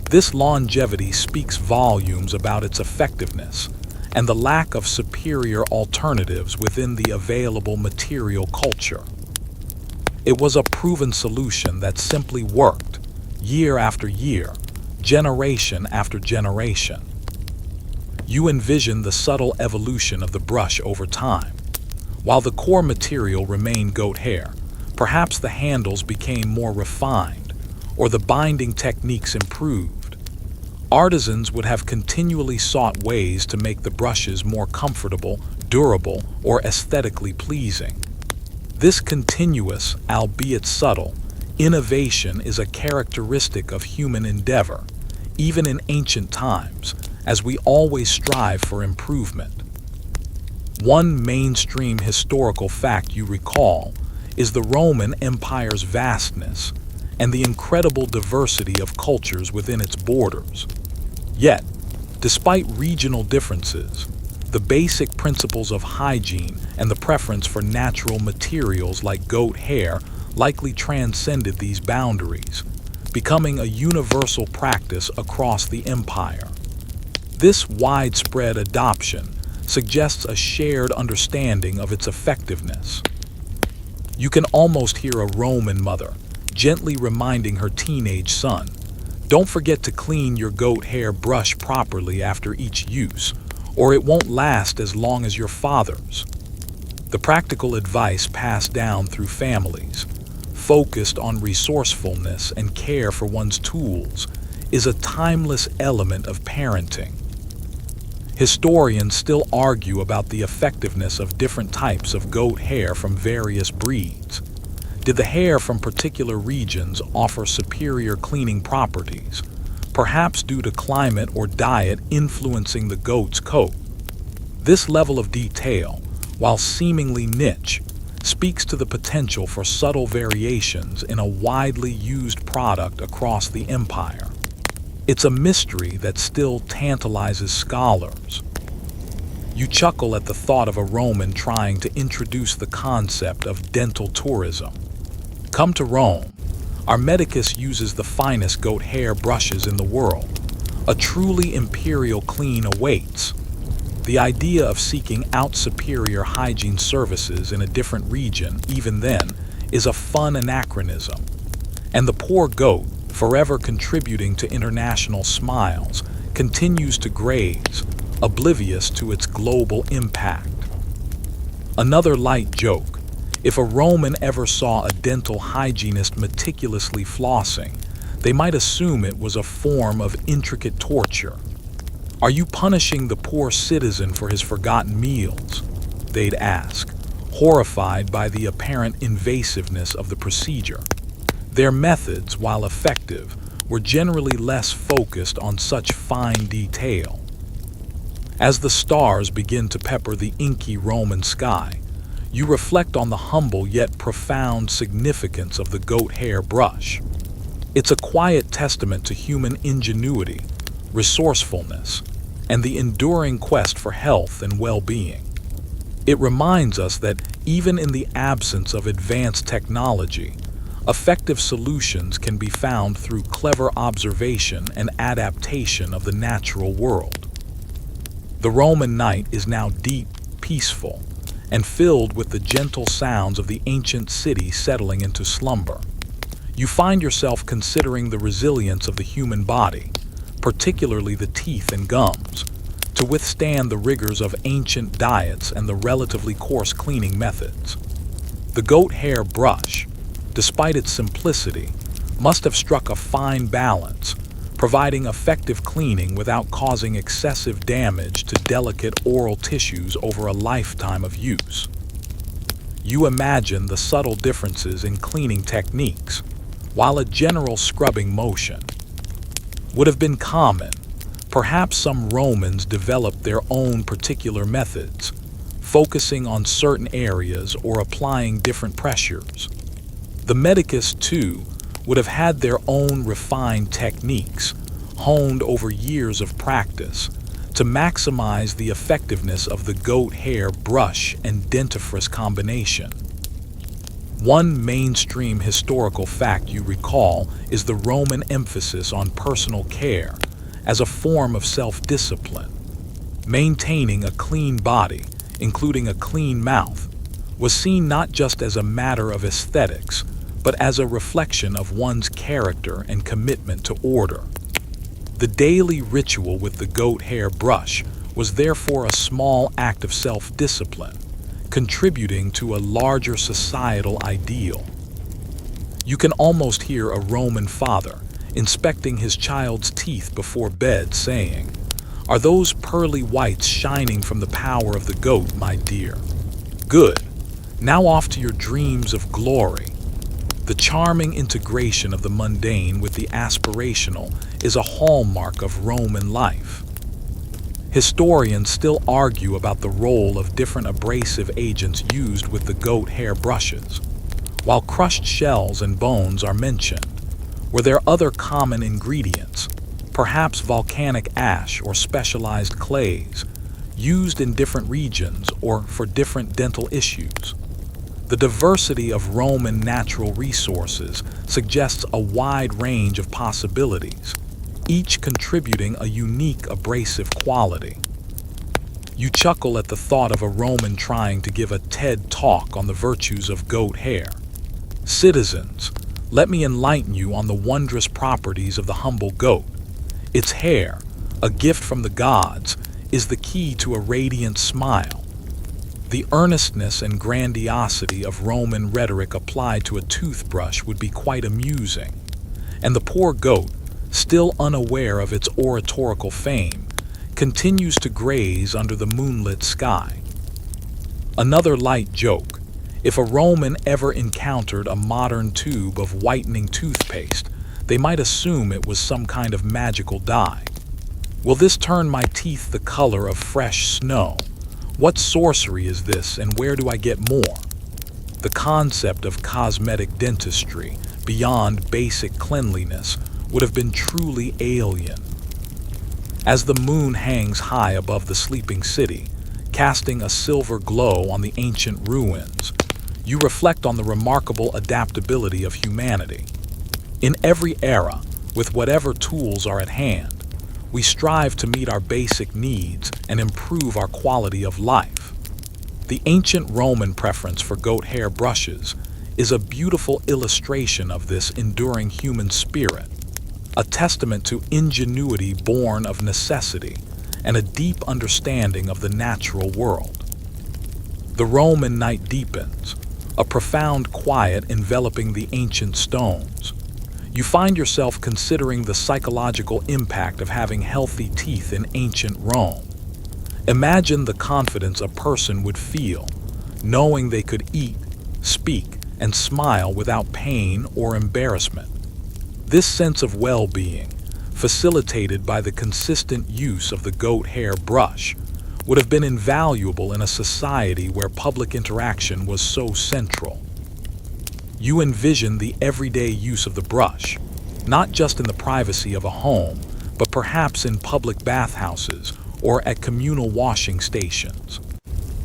This longevity speaks volumes about its effectiveness and the lack of superior alternatives within the available material culture. It was a proven solution that simply worked, year after year, generation after generation. You envision the subtle evolution of the brush over time. While the core material remained goat hair, perhaps the handles became more refined, or the binding techniques improved. Artisans would have continually sought ways to make the brushes more comfortable, durable, or aesthetically pleasing. This continuous, albeit subtle, innovation is a characteristic of human endeavor, even in ancient times, as we always strive for improvement. One mainstream historical fact you recall is the Roman Empire's vastness and the incredible diversity of cultures within its borders. Yet, despite regional differences, the basic principles of hygiene and the preference for natural materials like goat hair likely transcended these boundaries, becoming a universal practice across the empire. This widespread adoption suggests a shared understanding of its effectiveness. You can almost hear a Roman mother gently reminding her teenage son, "Don't forget to clean your goat hair brush properly after each use, or it won't last as long as your father's." The practical advice passed down through families, focused on resourcefulness and care for one's tools, is a timeless element of parenting. Historians still argue about the effectiveness of different types of goat hair from various breeds. Did the hair from particular regions offer superior cleaning properties, perhaps due to climate or diet influencing the goat's coat? This level of detail, while seemingly niche, speaks to the potential for subtle variations in a widely used product across the empire. It's a mystery that still tantalizes scholars. You chuckle at the thought of a Roman trying to introduce the concept of dental tourism. Come to Rome. Our medicus uses the finest goat hair brushes in the world. A truly imperial clean awaits. The idea of seeking out superior hygiene services in a different region, even then, is a fun anachronism. And the poor goat, forever contributing to international smiles, continues to graze, oblivious to its global impact. Another light joke: if a Roman ever saw a dental hygienist meticulously flossing, they might assume it was a form of intricate torture. "Are you punishing the poor citizen for his forgotten meals?" they'd ask, horrified by the apparent invasiveness of the procedure. Their methods, while effective, were generally less focused on such fine detail. As the stars begin to pepper the inky Roman sky, you reflect on the humble yet profound significance of the goat hair brush. It's a quiet testament to human ingenuity, resourcefulness, and the enduring quest for health and well-being. It reminds us that even in the absence of advanced technology, effective solutions can be found through clever observation and adaptation of the natural world. The Roman night is now deep, peaceful, and filled with the gentle sounds of the ancient city settling into slumber. You find yourself considering the resilience of the human body, particularly the teeth and gums, to withstand the rigors of ancient diets and the relatively coarse cleaning methods. The goat hair brush, despite its simplicity, must have struck a fine balance, providing effective cleaning without causing excessive damage to delicate oral tissues over a lifetime of use. You imagine the subtle differences in cleaning techniques, while a general scrubbing motion would have been common. Perhaps some Romans developed their own particular methods, focusing on certain areas or applying different pressures. The medicus, too, would have had their own refined techniques, honed over years of practice, to maximize the effectiveness of the goat hair brush and dentifrice combination. One mainstream historical fact you recall is the Roman emphasis on personal care as a form of self-discipline. Maintaining a clean body, including a clean mouth, was seen not just as a matter of aesthetics, but as a reflection of one's character and commitment to order. The daily ritual with the goat hair brush was therefore a small act of self-discipline, contributing to a larger societal ideal. You can almost hear a Roman father inspecting his child's teeth before bed, saying, "Are those pearly whites shining from the power of the goat, my dear? Good. Now off to your dreams of glory." The charming integration of the mundane with the aspirational is a hallmark of Roman life. Historians still argue about the role of different abrasive agents used with the goat hair brushes. While crushed shells and bones are mentioned, were there other common ingredients, perhaps volcanic ash or specialized clays, used in different regions or for different dental issues? The diversity of Roman natural resources suggests a wide range of possibilities, each contributing a unique abrasive quality. You chuckle at the thought of a Roman trying to give a TED talk on the virtues of goat hair. Citizens, let me enlighten you on the wondrous properties of the humble goat. Its hair, a gift from the gods, is the key to a radiant smile. The earnestness and grandiosity of Roman rhetoric applied to a toothbrush would be quite amusing, and the poor goat, still unaware of its oratorical fame, continues to graze under the moonlit sky. Another light joke: if a Roman ever encountered a modern tube of whitening toothpaste, they might assume it was some kind of magical dye. Will this turn my teeth the color of fresh snow? What sorcery is this, and where do I get more? The concept of cosmetic dentistry, beyond basic cleanliness, would have been truly alien. As the moon hangs high above the sleeping city, casting a silver glow on the ancient ruins, you reflect on the remarkable adaptability of humanity. In every era, with whatever tools are at hand, we strive to meet our basic needs and improve our quality of life. The ancient Roman preference for goat hair brushes is a beautiful illustration of this enduring human spirit, a testament to ingenuity born of necessity and a deep understanding of the natural world. The Roman night deepens, a profound quiet enveloping the ancient stones. You find yourself considering the psychological impact of having healthy teeth in ancient Rome. Imagine the confidence a person would feel, knowing they could eat, speak, and smile without pain or embarrassment. This sense of well-being, facilitated by the consistent use of the goat hair brush, would have been invaluable in a society where public interaction was so central. You envision the everyday use of the brush, not just in the privacy of a home, but perhaps in public bathhouses or at communal washing stations.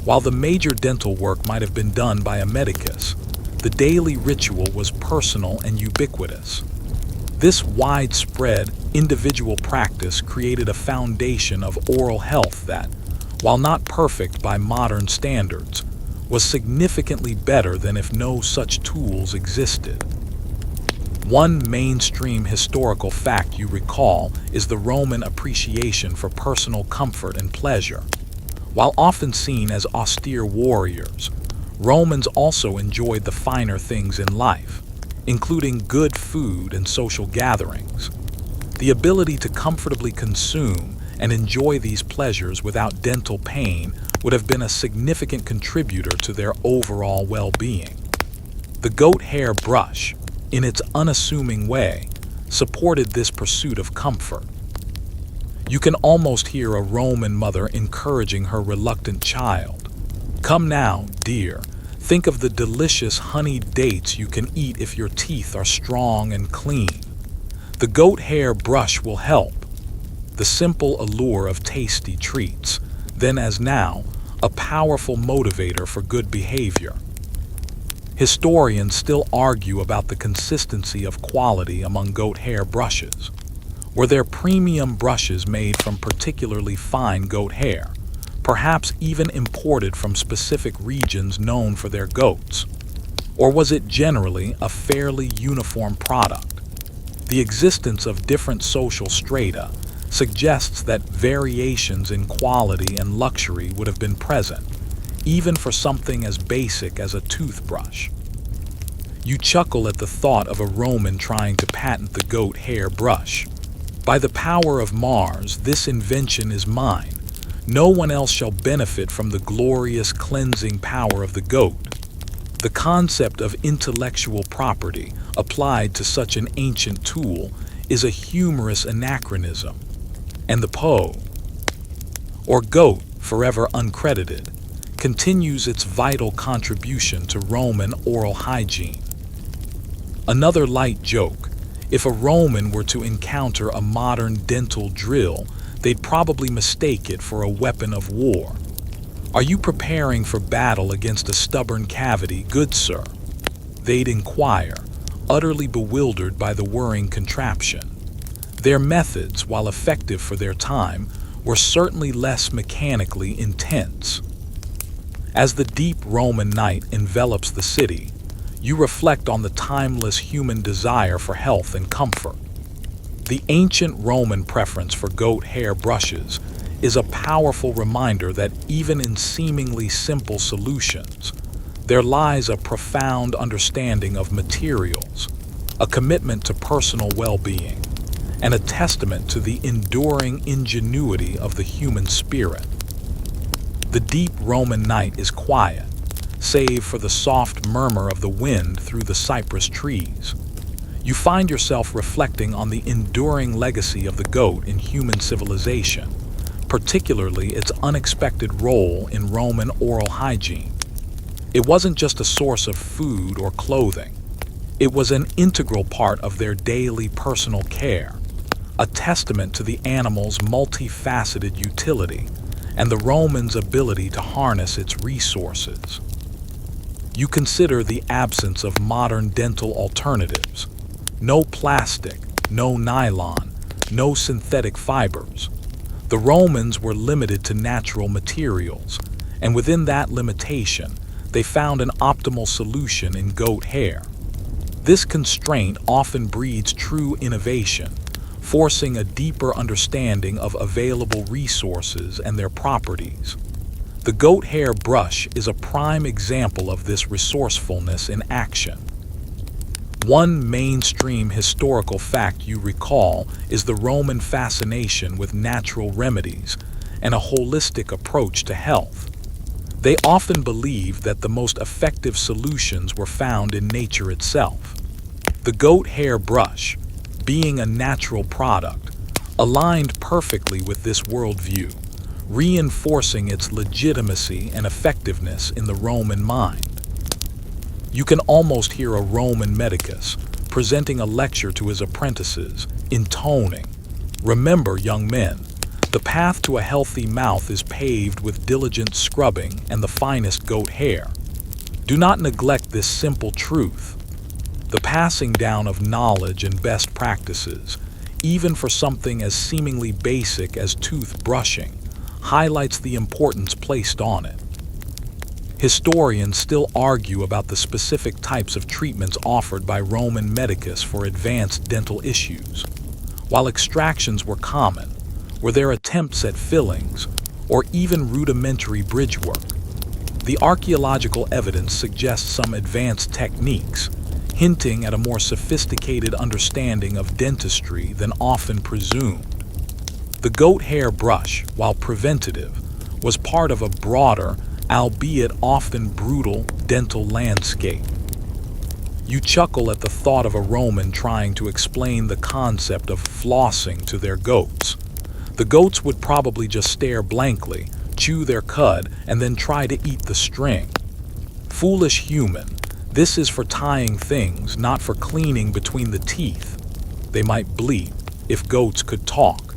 While the major dental work might have been done by a medicus, the daily ritual was personal and ubiquitous. This widespread, individual practice created a foundation of oral health that, while not perfect by modern standards, was significantly better than if no such tools existed. One mainstream historical fact you recall is the Roman appreciation for personal comfort and pleasure. While often seen as austere warriors, Romans also enjoyed the finer things in life, including good food and social gatherings. The ability to comfortably consume and enjoy these pleasures without dental pain would have been a significant contributor to their overall well-being. The goat hair brush, in its unassuming way, supported this pursuit of comfort. You can almost hear a Roman mother encouraging her reluctant child. "Come now, dear, think of the delicious honeyed dates you can eat if your teeth are strong and clean. The goat hair brush will help." The simple allure of tasty treats, then as now, a powerful motivator for good behavior. Historians still argue about the consistency of quality among goat hair brushes. Were there premium brushes made from particularly fine goat hair, perhaps even imported from specific regions known for their goats? Or was it generally a fairly uniform product? The existence of different social strata suggests that variations in quality and luxury would have been present, even for something as basic as a toothbrush. You chuckle at the thought of a Roman trying to patent the goat hair brush. "By the power of Mars, this invention is mine. No one else shall benefit from the glorious cleansing power of the goat." The concept of intellectual property applied to such an ancient tool is a humorous anachronism. And the Poe, or goat, forever uncredited, continues its vital contribution to Roman oral hygiene. Another light joke: if a Roman were to encounter a modern dental drill, they'd probably mistake it for a weapon of war. "Are you preparing for battle against a stubborn cavity, good sir?" they'd inquire, utterly bewildered by the whirring contraption. Their methods, while effective for their time, were certainly less mechanically intense. As the deep Roman night envelops the city, you reflect on the timeless human desire for health and comfort. The ancient Roman preference for goat hair brushes is a powerful reminder that even in seemingly simple solutions, there lies a profound understanding of materials, a commitment to personal well-being, and a testament to the enduring ingenuity of the human spirit. The deep Roman night is quiet, save for the soft murmur of the wind through the cypress trees. You find yourself reflecting on the enduring legacy of the goat in human civilization, particularly its unexpected role in Roman oral hygiene. It wasn't just a source of food or clothing. It was an integral part of their daily personal care, a testament to the animal's multifaceted utility and the Romans' ability to harness its resources. You consider the absence of modern dental alternatives. No plastic, no nylon, no synthetic fibers. The Romans were limited to natural materials, and within that limitation, they found an optimal solution in goat hair. This constraint often breeds true innovation, forcing a deeper understanding of available resources and their properties. The goat hair brush is a prime example of this resourcefulness in action. One mainstream historical fact you recall is the Roman fascination with natural remedies and a holistic approach to health. They often believed that the most effective solutions were found in nature itself. The goat hair brush, being a natural product, aligned perfectly with this worldview, reinforcing its legitimacy and effectiveness in the Roman mind. You can almost hear a Roman medicus presenting a lecture to his apprentices, intoning, Remember, young men, the path to a healthy mouth is paved with diligent scrubbing and the finest goat hair. Do not neglect this simple truth. The passing down of knowledge and best practices, even for something as seemingly basic as tooth brushing, highlights the importance placed on it. Historians still argue about the specific types of treatments offered by Roman medicus for advanced dental issues. While extractions were common, were there attempts at fillings, or even rudimentary bridge work? The archaeological evidence suggests some advanced techniques, hinting at a more sophisticated understanding of dentistry than often presumed. The goat hair brush, while preventative, was part of a broader, albeit often brutal, dental landscape. You chuckle at the thought of a Roman trying to explain the concept of flossing to their goats. The goats would probably just stare blankly, chew their cud, and then try to eat the string. Foolish human, this is for tying things, not for cleaning between the teeth. They might bleat, if goats could talk.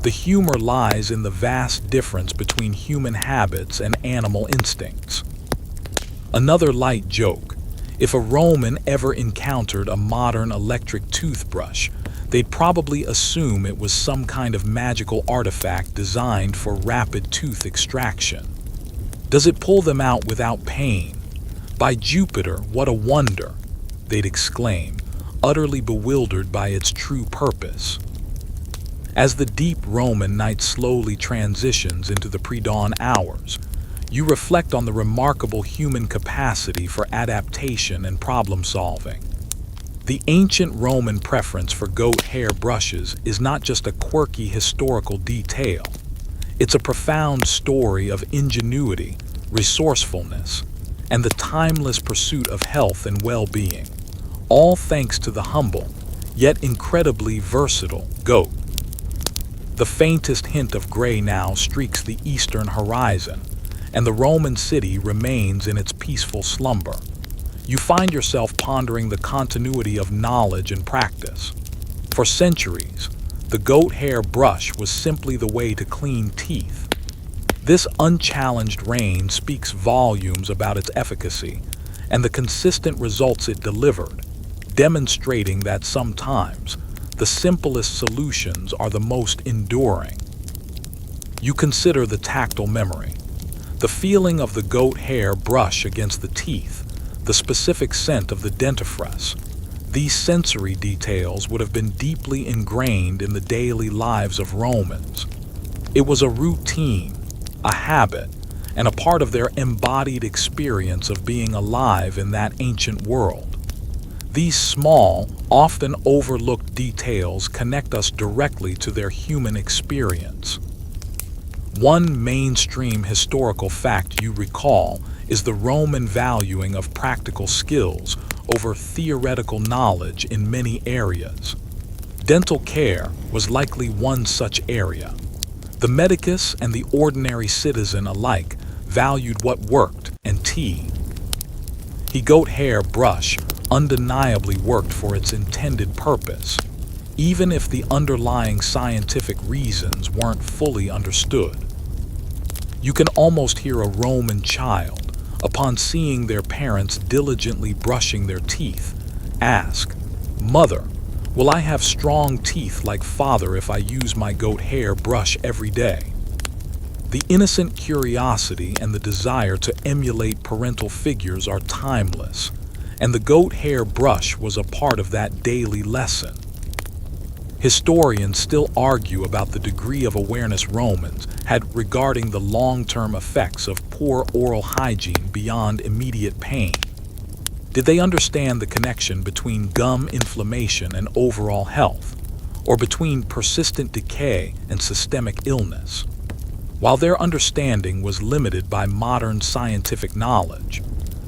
The humor lies in the vast difference between human habits and animal instincts. Another light joke: if a Roman ever encountered a modern electric toothbrush, they'd probably assume it was some kind of magical artifact designed for rapid tooth extraction. Does it pull them out without pain? By Jupiter, what a wonder, they'd exclaim, utterly bewildered by its true purpose. As the deep Roman night slowly transitions into the pre-dawn hours, you reflect on the remarkable human capacity for adaptation and problem-solving. The ancient Roman preference for goat hair brushes is not just a quirky historical detail. It's a profound story of ingenuity, resourcefulness, and the timeless pursuit of health and well-being, all thanks to the humble, yet incredibly versatile, goat. The faintest hint of gray now streaks the eastern horizon, and the Roman city remains in its peaceful slumber. You find yourself pondering the continuity of knowledge and practice. For centuries, the goat hair brush was simply the way to clean teeth. This unchallenged reign speaks volumes about its efficacy and the consistent results it delivered, demonstrating that sometimes the simplest solutions are the most enduring. You consider the tactile memory, the feeling of the goat hair brush against the teeth, the specific scent of the dentifrice. These sensory details would have been deeply ingrained in the daily lives of Romans. It was a routine, a habit, and a part of their embodied experience of being alive in that ancient world. These small, often overlooked details connect us directly to their human experience. One mainstream historical fact you recall is the Roman valuing of practical skills over theoretical knowledge in many areas. Dental care was likely one such area. The medicus and the ordinary citizen alike valued what worked, and the goat hair brush undeniably worked for its intended purpose, even if the underlying scientific reasons weren't fully understood. You can almost hear a Roman child, upon seeing their parents diligently brushing their teeth, ask, "Mother, will I have strong teeth like father if I use my goat hair brush every day?" The innocent curiosity and the desire to emulate parental figures are timeless, and the goat hair brush was a part of that daily lesson. Historians still argue about the degree of awareness Romans had regarding the long-term effects of poor oral hygiene beyond immediate pain. Did they understand the connection between gum inflammation and overall health, or between persistent decay and systemic illness? While their understanding was limited by modern scientific knowledge,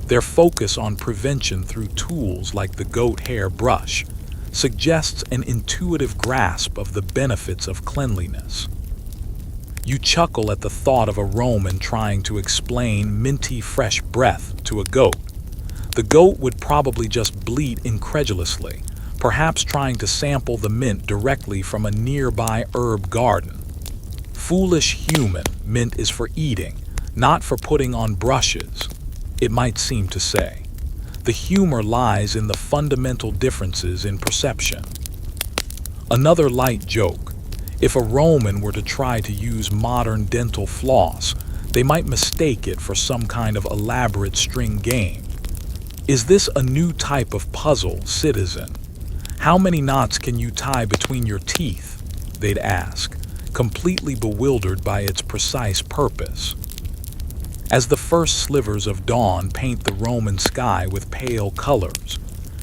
their focus on prevention through tools like the goat hair brush suggests an intuitive grasp of the benefits of cleanliness. You chuckle at the thought of a Roman trying to explain minty fresh breath to a goat. The goat would probably just bleat incredulously, perhaps trying to sample the mint directly from a nearby herb garden. Foolish human, mint is for eating, not for putting on brushes, it might seem to say. The humor lies in the fundamental differences in perception. Another light joke: if a Roman were to try to use modern dental floss, they might mistake it for some kind of elaborate string game. Is this a new type of puzzle, citizen? How many knots can you tie between your teeth? They'd ask, completely bewildered by its precise purpose. As the first slivers of dawn paint the Roman sky with pale colors,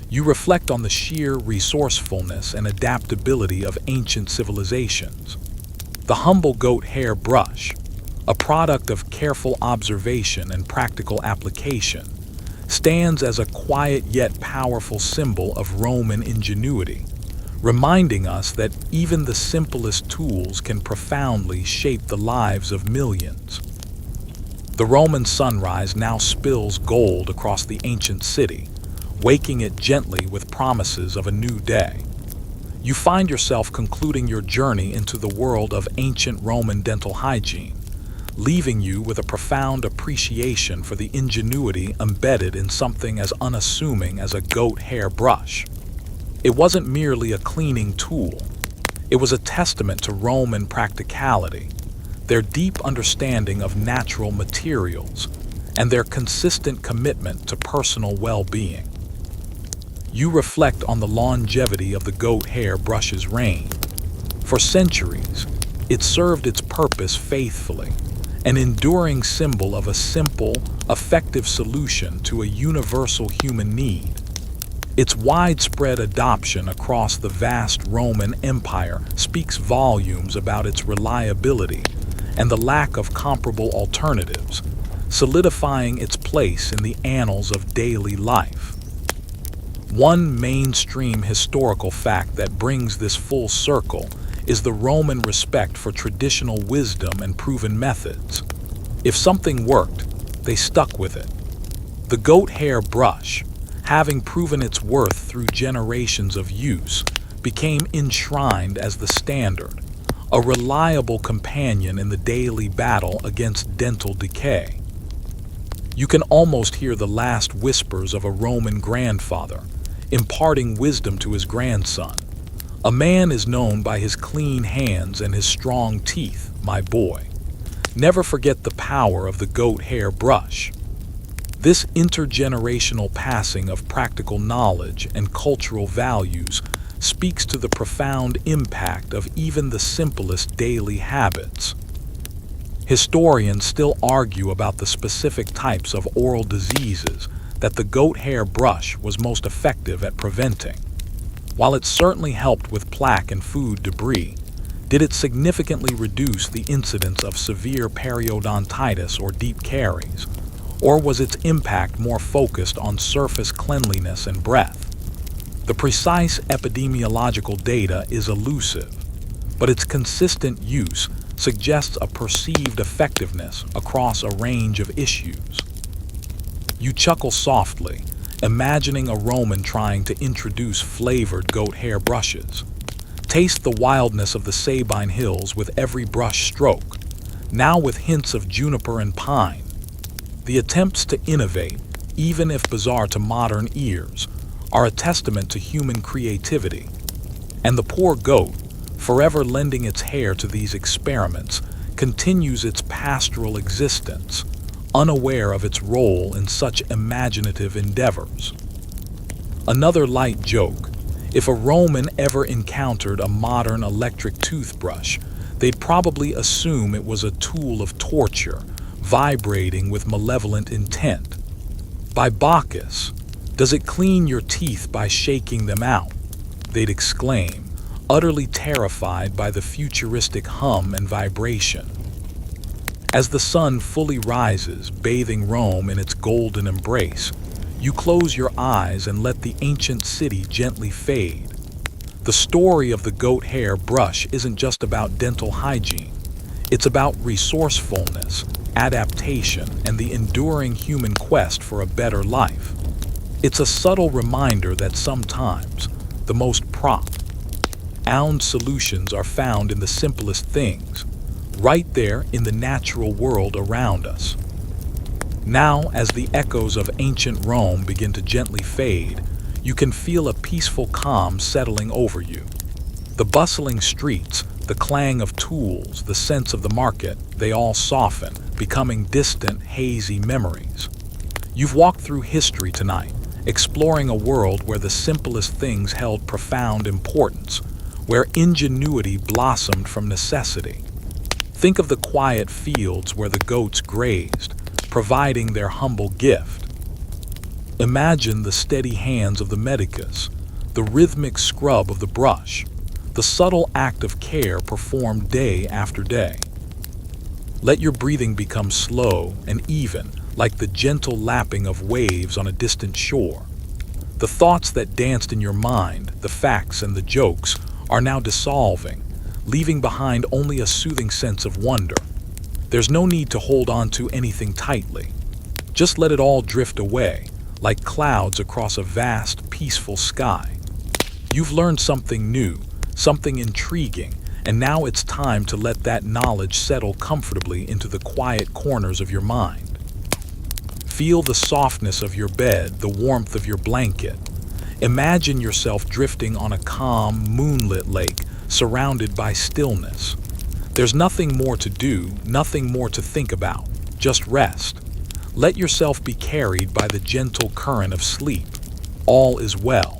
you reflect on the sheer resourcefulness and adaptability of ancient civilizations. The humble goat hair brush, a product of careful observation and practical application, stands as a quiet yet powerful symbol of Roman ingenuity, reminding us that even the simplest tools can profoundly shape the lives of millions. The Roman sunrise now spills gold across the ancient city, waking it gently with promises of a new day. You find yourself concluding your journey into the world of ancient Roman dental hygiene, leaving you with a profound appreciation for the ingenuity embedded in something as unassuming as a goat hair brush. It wasn't merely a cleaning tool. It was a testament to Roman practicality, their deep understanding of natural materials, and their consistent commitment to personal well-being. You reflect on the longevity of the goat hair brush's reign. For centuries, it served its purpose faithfully, an enduring symbol of a simple, effective solution to a universal human need. Its widespread adoption across the vast Roman Empire speaks volumes about its reliability and the lack of comparable alternatives, solidifying its place in the annals of daily life. One mainstream historical fact that brings this full circle is the Roman respect for traditional wisdom and proven methods. If something worked, they stuck with it. The goat hair brush, having proven its worth through generations of use, became enshrined as the standard, a reliable companion in the daily battle against dental decay. You can almost hear the last whispers of a Roman grandfather, imparting wisdom to his grandson. A man is known by his clean hands and his strong teeth, my boy. Never forget the power of the goat hair brush. This intergenerational passing of practical knowledge and cultural values speaks to the profound impact of even the simplest daily habits. Historians still argue about the specific types of oral diseases that the goat hair brush was most effective at preventing. While it certainly helped with plaque and food debris, did it significantly reduce the incidence of severe periodontitis or deep caries? Or was its impact more focused on surface cleanliness and breath? The precise epidemiological data is elusive, but its consistent use suggests a perceived effectiveness across a range of issues. You chuckle softly, imagining a Roman trying to introduce flavored goat hair brushes. Taste the wildness of the Sabine Hills with every brush stroke, now with hints of juniper and pine. The attempts to innovate, even if bizarre to modern ears, are a testament to human creativity. And the poor goat, forever lending its hair to these experiments, continues its pastoral existence, unaware of its role in such imaginative endeavors. Another light joke: if a Roman ever encountered a modern electric toothbrush, they'd probably assume it was a tool of torture, vibrating with malevolent intent. By Bacchus, does it clean your teeth by shaking them out? They'd exclaim, utterly terrified by the futuristic hum and vibration. As the sun fully rises, bathing Rome in its golden embrace, you close your eyes and let the ancient city gently fade. The story of the goat hair brush isn't just about dental hygiene. It's about resourcefulness, adaptation, and the enduring human quest for a better life. It's a subtle reminder that sometimes the most profound solutions are found in the simplest things, right there in the natural world around us. Now, as the echoes of ancient Rome begin to gently fade, you can feel a peaceful calm settling over you. The bustling streets, the clang of tools, the sense of the market, they all soften, becoming distant, hazy memories. You've walked through history tonight, exploring a world where the simplest things held profound importance, where ingenuity blossomed from necessity. Think of the quiet fields where the goats grazed, providing their humble gift. Imagine the steady hands of the medicus, the rhythmic scrub of the brush, the subtle act of care performed day after day. Let your breathing become slow and even, like the gentle lapping of waves on a distant shore. The thoughts that danced in your mind, the facts and the jokes, are now dissolving, leaving behind only a soothing sense of wonder. There's no need to hold on to anything tightly. Just let it all drift away, like clouds across a vast, peaceful sky. You've learned something new, something intriguing, and now it's time to let that knowledge settle comfortably into the quiet corners of your mind. Feel the softness of your bed, the warmth of your blanket. Imagine yourself drifting on a calm, moonlit lake, surrounded by stillness. There's nothing more to do, nothing more to think about. Just rest. Let yourself be carried by the gentle current of sleep. All is well.